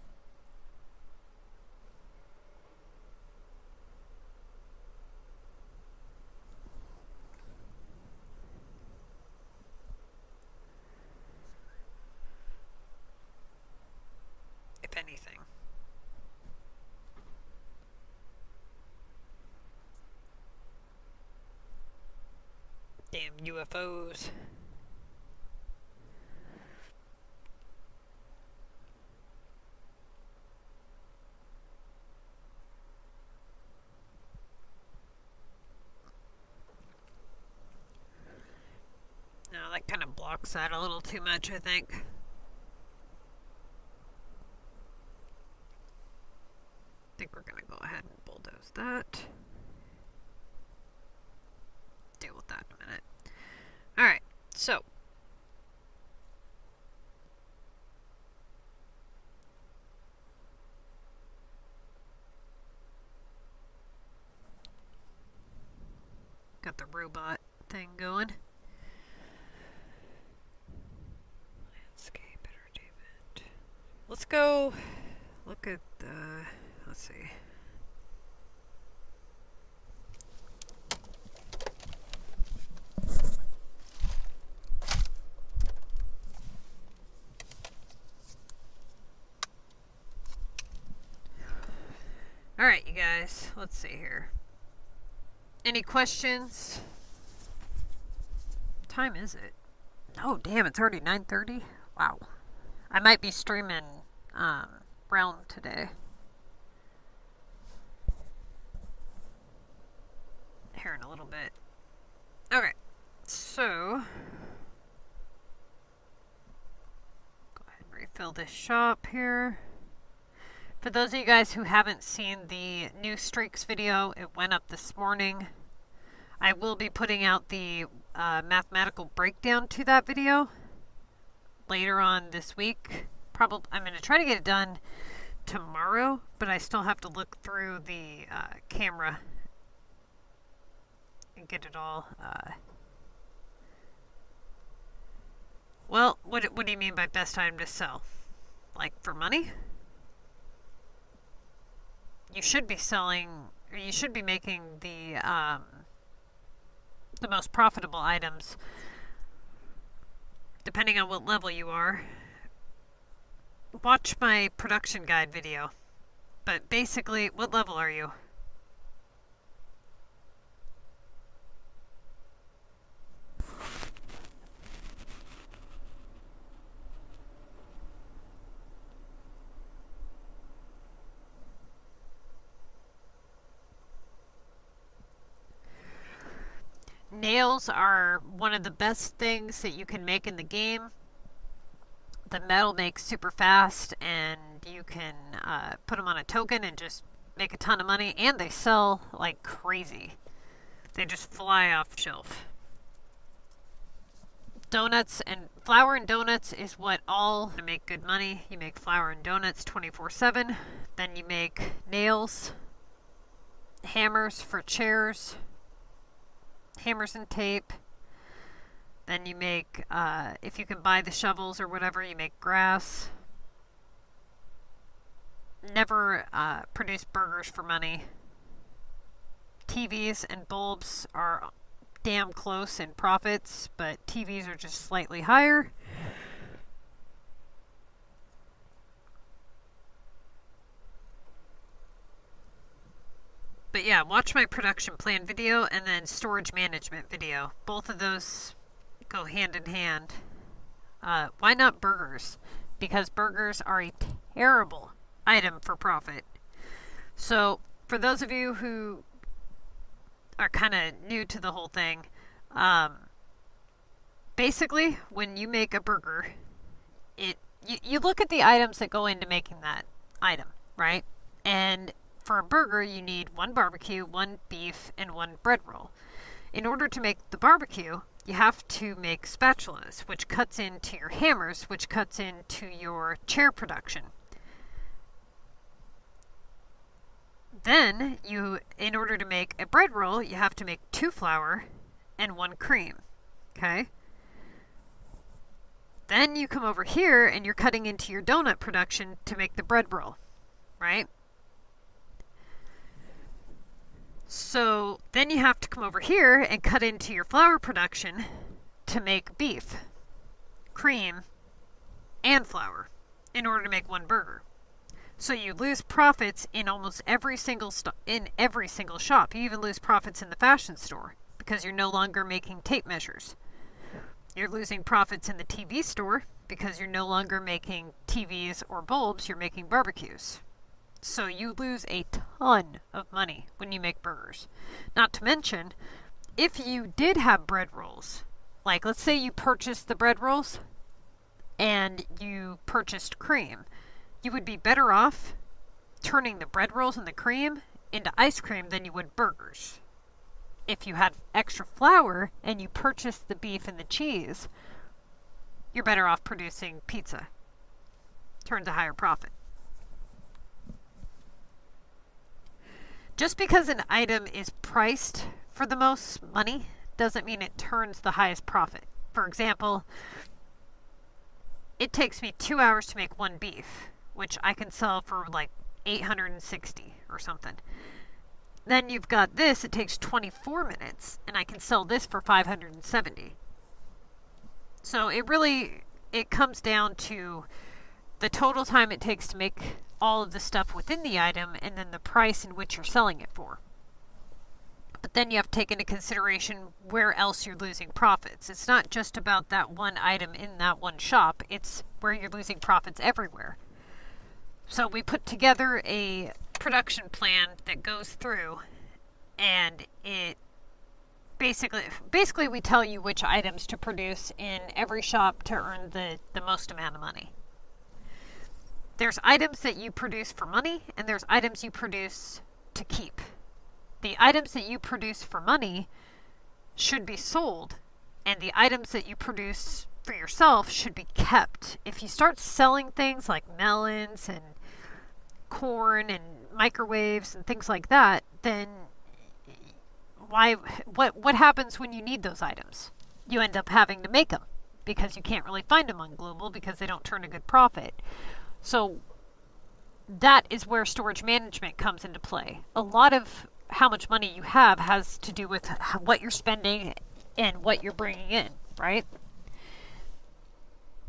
If anything. Damn UFOs. No, that kind of blocks that a little too much, I think. I think we're going to go ahead and bulldoze that. Deal with that in a minute. Alright, so. Got the robot thing going. Landscape entertainment. Let's go look at the, let's see. Alright, you guys, let's see here. Any questions? What time is it? Oh, damn, it's already 9:30? Wow. I might be streaming Realm today. Here in a little bit. Okay, so go ahead and refill this shop here. For those of you guys who haven't seen the new streaks video, it went up this morning. I will be putting out the mathematical breakdown to that video later on this week. Probably, I'm going to try to get it done tomorrow, but I still have to look through the camera and get it all. Well, what do you mean by best item to sell? Like for money? You should be selling, or you should be making the most profitable items, depending on what level you are. Watch my production guide video. But basically, what level are you? Nails are one of the best things that you can make in the game. The metal makes super fast, and you can put them on a token and just make a ton of money, and they sell like crazy. They just fly off the shelf. Donuts and flour and donuts is what all make good money. You make flour and donuts 24/7. Then you make nails, hammers for chairs, hammers and tape. Then you make, if you can buy the shovels or whatever, you make grass. Never produce burgers for money. TVs and bulbs are damn close in profits, but TVs are just slightly higher. But yeah, watch my production plan video and then storage management video. Both of those go hand in hand. Why not burgers? Because burgers are a terrible item for profit. So for those of you who are kind of new to the whole thing, basically when you make a burger, you look at the items that go into making that item, right? And for a burger, you need 1 barbecue, 1 beef, and 1 bread roll. In order to make the barbecue, you have to make spatulas, which cuts into your hammers, which cuts into your chair production. Then, in order to make a bread roll, you have to make 2 flour and 1 cream, okay? Then you come over here and you're cutting into your donut production to make the bread roll, right? So then you have to come over here and cut into your flour production to make beef, cream, and flour in order to make 1 burger. So you lose profits in almost every single shop. You even lose profits in the fashion store because you're no longer making tape measures. You're losing profits in the TV store because you're no longer making TVs or bulbs, you're making barbecues. So you lose a ton of money when you make burgers. Not to mention, if you did have bread rolls, like let's say you purchased the bread rolls and you purchased cream, you would be better off turning the bread rolls and the cream into ice cream than you would burgers. If you had extra flour and you purchased the beef and the cheese, you're better off producing pizza. Turns a higher profit. Just because an item is priced for the most money doesn't mean it turns the highest profit. For example, it takes me 2 hours to make 1 beef, which I can sell for like $860 or something. Then you've got this, it takes 24 minutes, and I can sell this for $570. So it comes down to the total time it takes to make all of the stuff within the item and then the price in which you're selling it for. But then you have to take into consideration where else you're losing profits. It's not just about that one item in that one shop, it's where you're losing profits everywhere. So we put together a production plan that goes through, and it basically we tell you which items to produce in every shop to earn the most amount of money. There's items that you produce for money, and there's items you produce to keep. The items that you produce for money should be sold, and the items that you produce for yourself should be kept. If you start selling things like melons and corn and microwaves and things like that, then what happens when you need those items? You end up having to make them because you can't really find them on Global because they don't turn a good profit. So that is where storage management comes into play. A lot of how much money you have has to do with what you're spending and what you're bringing in, right?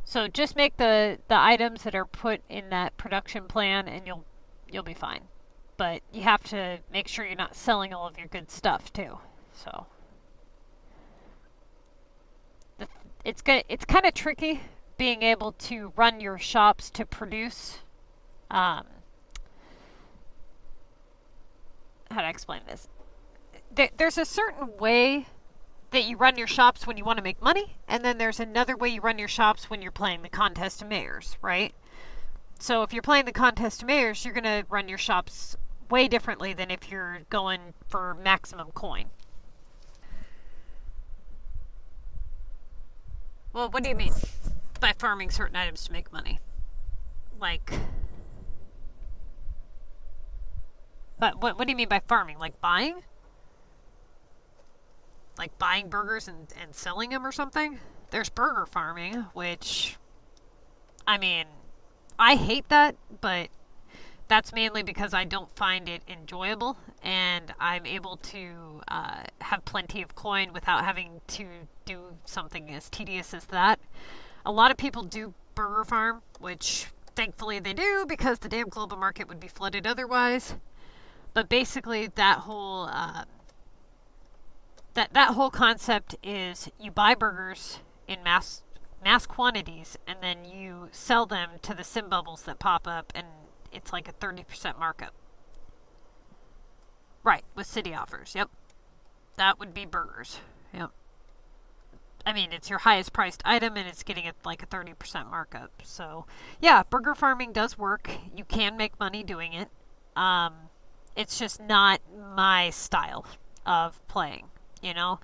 So just make the items that are put in that production plan and you'll be fine. But you have to make sure you're not selling all of your good stuff too. So it's kind of tricky being able to run your shops to produce. How to explain this? There's a certain way that you run your shops when you want to make money, and then there's another way you run your shops when you're playing the contest of mayors, right? So if you're playing the contest of mayors, you're going to run your shops way differently than if you're going for maximum coin. Well, what do you mean by farming certain items to make money? But what do you mean by farming? Like buying? Like buying burgers and selling them or something? There's burger farming, which, I mean, I hate that, but that's mainly because I don't find it enjoyable, and I'm able to have plenty of coin without having to do something as tedious as that. A lot of people do burger farm, which thankfully they do because the damn global market would be flooded otherwise. But basically that whole that whole concept is you buy burgers in mass quantities and then you sell them to the sim bubbles that pop up, and it's like a 30% markup. Right, with city offers. Yep. That would be burgers. Yep. I mean, it's your highest priced item and it's getting like a 30% markup. So, yeah, burger farming does work. You can make money doing it. It's just not my style of playing, you know?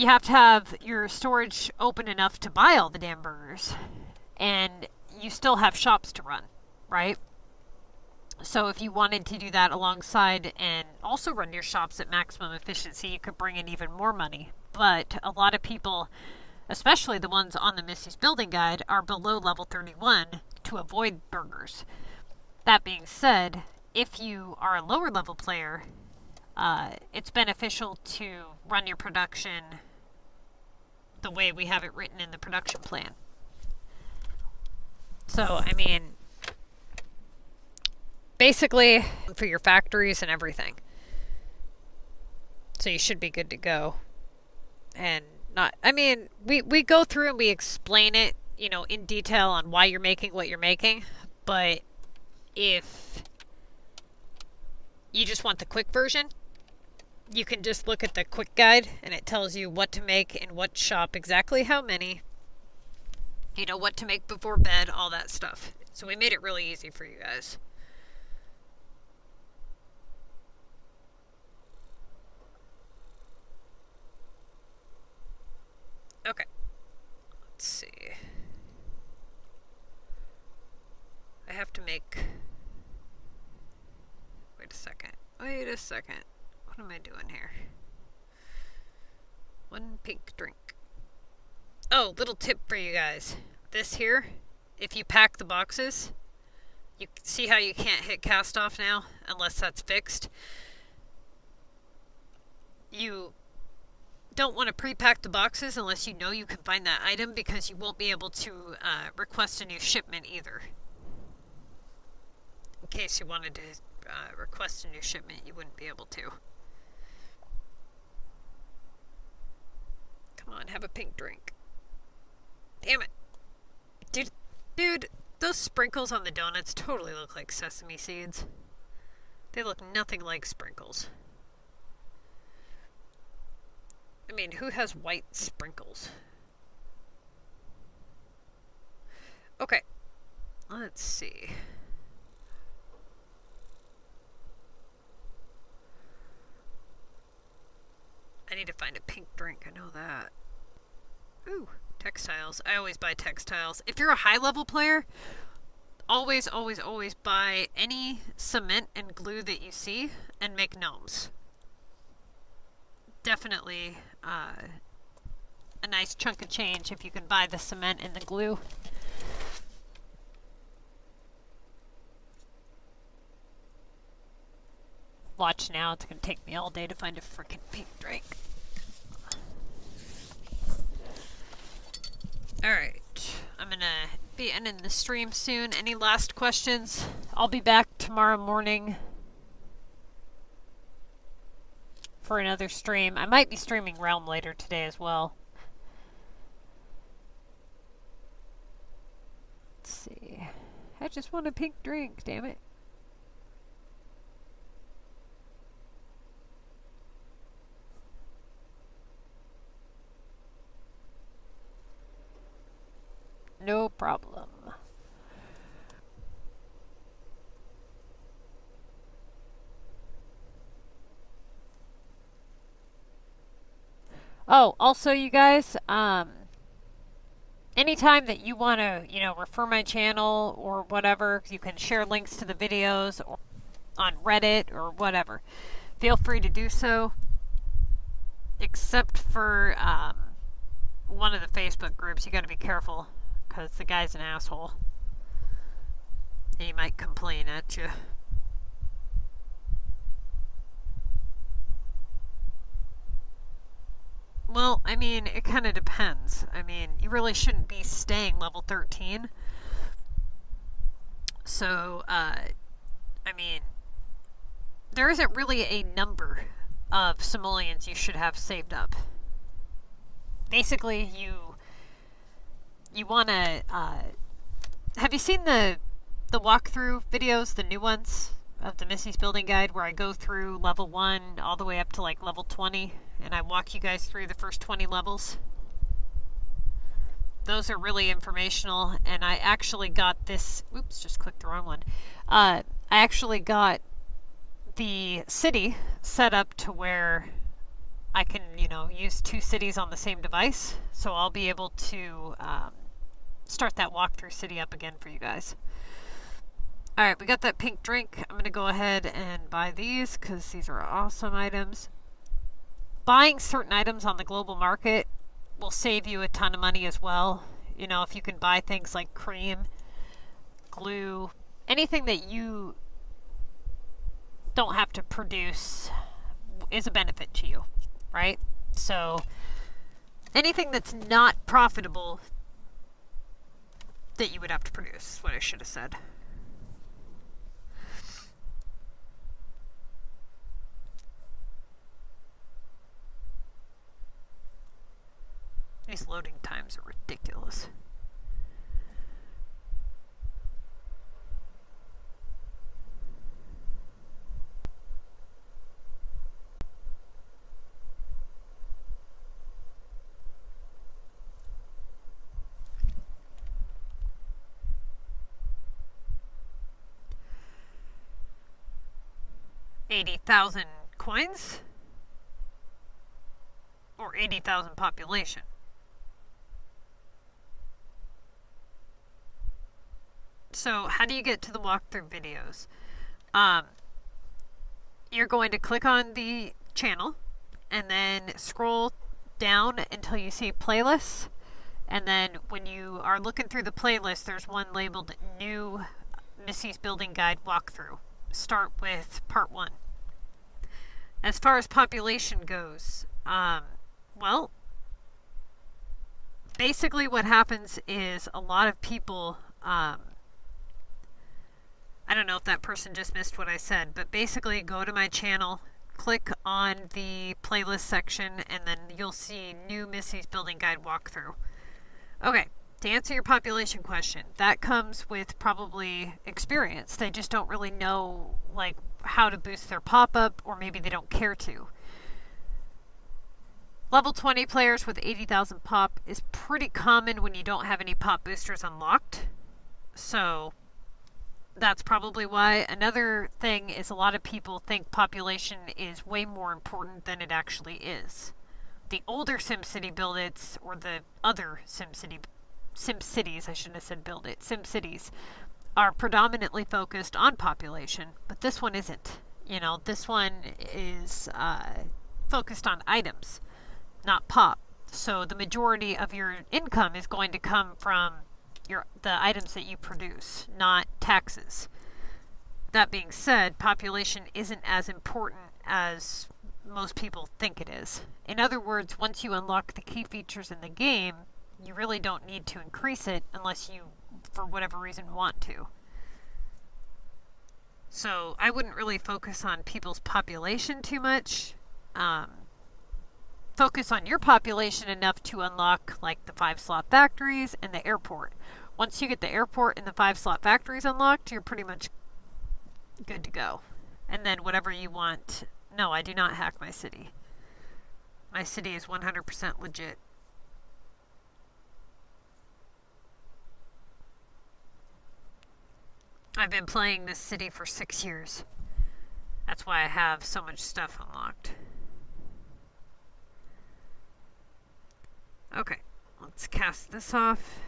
you have to have your storage open enough to buy all the damn burgers. And you still have shops to run, right? So if you wanted to do that alongside and also run your shops at maximum efficiency, you could bring in even more money. But a lot of people, especially the ones on the Missy's Building Guide, are below level 31 to avoid burgers. That being said, if you are a lower level player, it's beneficial to run your production the way we have it written in the production plan. So, I mean, basically for your factories and everything. So you should be good to go. And not, I mean, we go through and we explain it, you know, in detail on why you're making what you're making. But if you just want the quick version, you can just look at the quick guide and it tells you what to make in what shop, exactly how many, you know, what to make before bed, all that stuff. So we made it really easy for you guys. Okay. Let's see. I have to make... Wait a second. Wait a second. What am I doing here? One pink drink. Oh, little tip for you guys. This here, if you pack the boxes, you see how you can't hit cast off now unless that's fixed. You don't want to pre-pack the boxes unless you know you can find that item, because you won't be able to request a new shipment either. In case you wanted to request a new shipment, you wouldn't be able to. Come on, have a pink drink. Damn it. Dude, those sprinkles on the donuts totally look like sesame seeds. They look nothing like sprinkles. I mean, who has white sprinkles? Okay. Let's see. I need to find a pink drink, I know that. Ooh, textiles. I always buy textiles. If you're a high-level player, always, always, always buy any cement and glue that you see and make gnomes. Definitely a nice chunk of change if you can buy the cement and the glue. Watch now, it's going to take me all day to find a frickin' pink drink. Alright, I'm going to be ending the stream soon. Any last questions? I'll be back tomorrow morning for another stream. I might be streaming Realm later today as well. Let's see. I just want a pink drink, damn it. No problem. Oh, also you guys, anytime that you want to, you know, refer my channel or whatever, you can share links to the videos or on Reddit or whatever. Feel free to do so, except for one of the Facebook groups. You got to be careful because the guy's an asshole. He might complain at you. Well, I mean, it kind of depends. I mean, you really shouldn't be staying level 13. So, I mean, there isn't really a number of simoleons you should have saved up. Basically, you want to, have you seen the walkthrough videos, the new ones of the Missy's Building Guide, where I go through level 1 all the way up to like level 20, and I walk you guys through the first 20 levels? Those are really informational, and I actually got this, oops, just clicked the wrong one. I actually got the city set up to where I can, use two cities on the same device, so I'll be able to start that walkthrough city up again for you guys. Alright, we got that pink drink. I'm going to go ahead and buy these because these are awesome items. Buying certain items on the global market will save you a ton of money as well. If you can buy things like cream, glue, anything that you don't have to produce is a benefit to you, right? So anything that's not profitable that you would have to produce is what I should have said. These loading times are ridiculous. $80,000 coins or 80,000 population. So how do you get to the walkthrough videos? You're going to click on the channel and then scroll down until you see playlists. And then when you are looking through the playlist, there's one labeled New Missy's Building Guide Walkthrough. Start with part 1. As far as population goes, well, basically what happens is a lot of people, I don't know if that person just missed what I said, but basically go to my channel, click on the playlist section, and then you'll see New Missy's Building Guide Walkthrough. Okay, to answer your population question, that comes with probably experience. They just don't really know how to boost their pop-up, or maybe they don't care to. Level 20 players with 80,000 pop is pretty common when you don't have any pop boosters unlocked. So that's probably why. Another thing is a lot of people think population is way more important than it actually is. The older SimCity Buildits, or the other SimCities, I shouldn't have said Buildit, SimCities, are predominantly focused on population, but this one isn't. This one is focused on items, not pop. So the majority of your income is going to come from the items that you produce, not taxes. That being said, population isn't as important as most people think it is. In other words, once you unlock the key features in the game, you really don't need to increase it unless you, for whatever reason, want to. So I wouldn't really focus on people's population too much. Focus on your population enough to unlock the 5-slot factories and the airport. Once you get the airport and the 5-slot factories unlocked, you're pretty much good to go. And then whatever you want. No, I do not hack my city. My city is 100% legit. I've been playing this city for 6 years. That's why I have so much stuff unlocked. Okay, let's cast this off.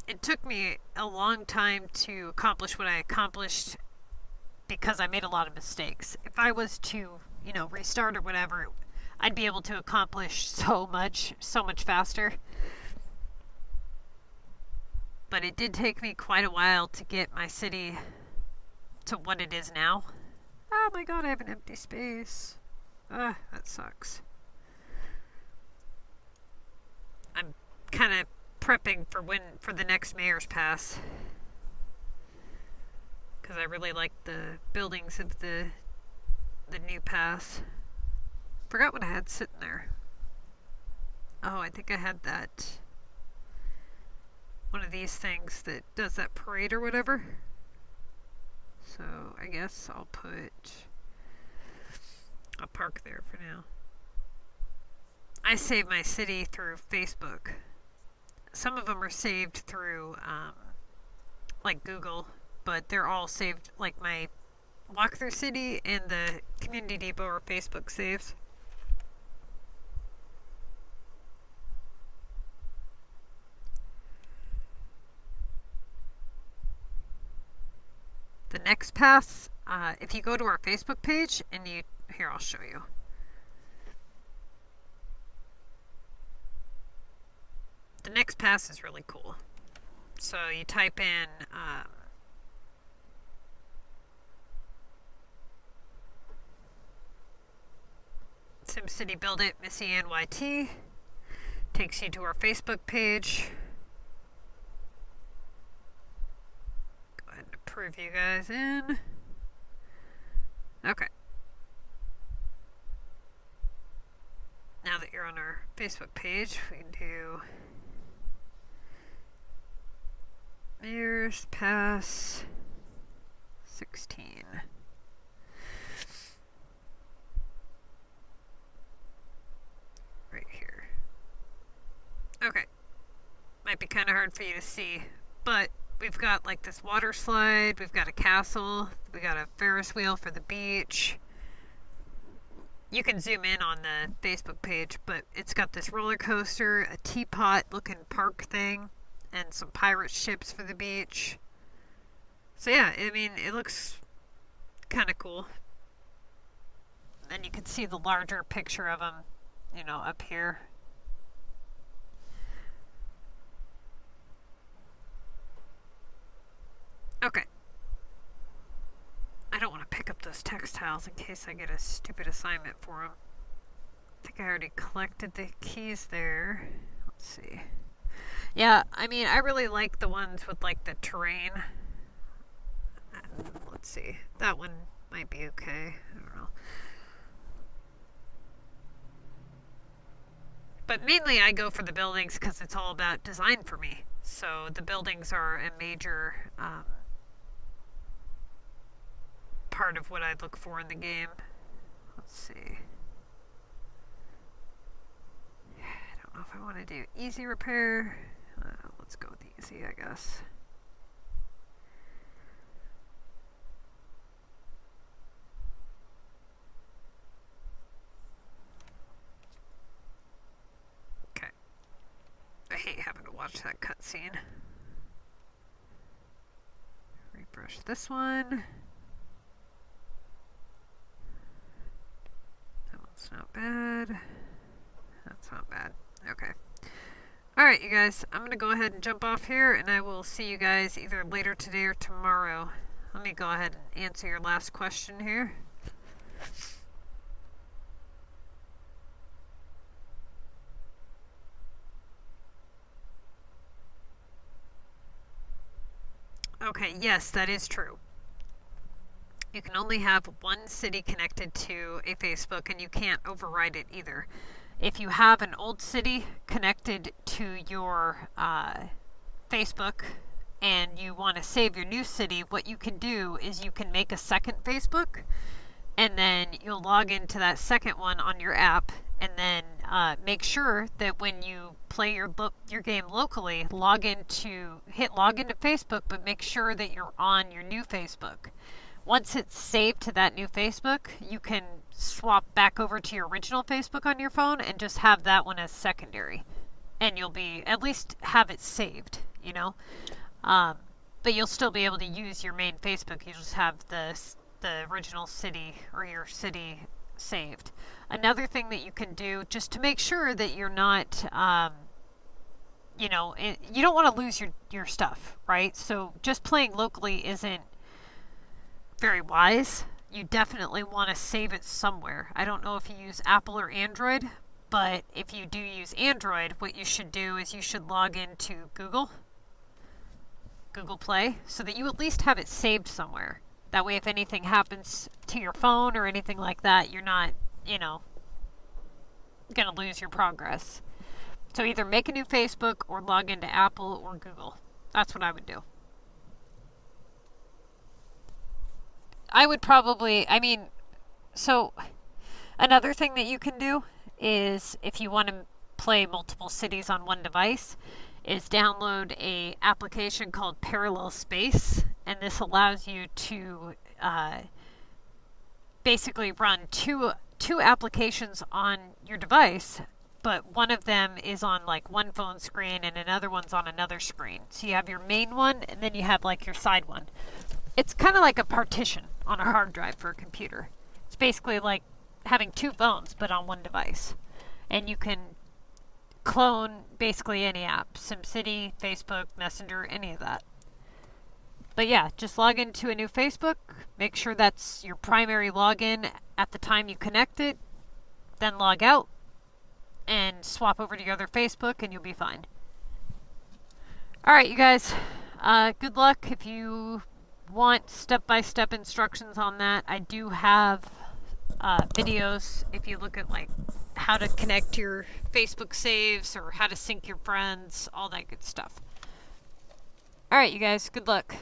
It took me a long time to accomplish what I accomplished because I made a lot of mistakes. If I was to, restart or whatever, I'd be able to accomplish so much faster. But it did take me quite a while to get my city to what it is now. Oh my god, I have an empty space. That sucks. I'm kind of prepping for the next mayor's pass. Because I really like the buildings of the new pass. Forgot what I had sitting there. Oh, I think I had that... one of these things that does that parade or whatever. So I guess I'll park there for now. I save my city through Facebook. Some of them are saved through Google, but they're all saved, my Walkthrough City and the Community Depot are Facebook saves. The next pass, if you go to our Facebook page and here, I'll show you. The next pass is really cool. So you type in SimCity Buildit MissyAnne takes you to our Facebook page. Go ahead and approve you guys in. Okay. Now that you're on our Facebook page, we can do Mayor's Pass 16. Right here. Okay. Might be kind of hard for you to see, but we've got like this water slide, we've got a castle, we got a Ferris wheel for the beach. You can zoom in on the Facebook page, but it's got this roller coaster, a teapot looking park thing, and some pirate ships for the beach. So yeah, I mean, it looks kind of cool. And you can see the larger picture of them, you know, up here. Okay. I don't want to pick up those textiles in case I get a stupid assignment for them. I think I already collected the keys there. Let's see. Yeah, I mean, I really like the ones with like the terrain. Let's see. That one might be okay. I don't know. But mainly I go for the buildings because it's all about design for me. So the buildings are a major part of what I look for in the game. Let's see. I don't know if I want to do easy repair. Let's go with easy, I guess. Okay. I hate having to watch that cutscene. Refresh this one. That's not bad. That's not bad. Okay. Alright, you guys. I'm going to go ahead and jump off here, and I will see you guys either later today or tomorrow. Let me go ahead and answer your last question here. Okay, yes, that is true. You can only have one city connected to a Facebook, and you can't override it either. If you have an old city connected to your Facebook and you want to save your new city, what you can do is you can make a second Facebook, and then you'll log into that second one on your app, and then make sure that when you play your game locally, hit log into Facebook, but make sure that you're on your new Facebook. Once it's saved to that new Facebook, you can swap back over to your original Facebook on your phone and just have that one as secondary. And you'll be, at least have it saved, you know? But you'll still be able to use your main Facebook. You just have the original city or your city saved. Another thing that you can do, just to make sure that you're not, you know, you don't want to lose your stuff, right? So just playing locally isn't very wise. You definitely want to save it somewhere. I don't know if you use Apple or Android, but if you do use Android, what you should do is you should log into Google Play, so that you at least have it saved somewhere. That way if anything happens to your phone or anything like that, you're not, you know, going to lose your progress. So either make a new Facebook or log into Apple or Google. That's what I would do. I would probably, I mean, so another thing that you can do is if you want to play multiple cities on one device is download a application called Parallel Space, and this allows you to basically run two applications on your device, but one of them is on like one phone screen and another one's on another screen. So you have your main one and then you have like your side one. It's kind of like a partition on a hard drive for a computer. It's basically like having two phones but on one device. And you can clone basically any app, SimCity, Facebook, Messenger, any of that. But yeah, just log into a new Facebook, make sure that's your primary login at the time you connect it, then log out and swap over to your other Facebook and you'll be fine. Alright, you guys, good luck. If you want step-by-step instructions on that, I do have videos. If you look at like how to connect your Facebook saves or how to sync your friends, all that good stuff. Alright, you guys, good luck.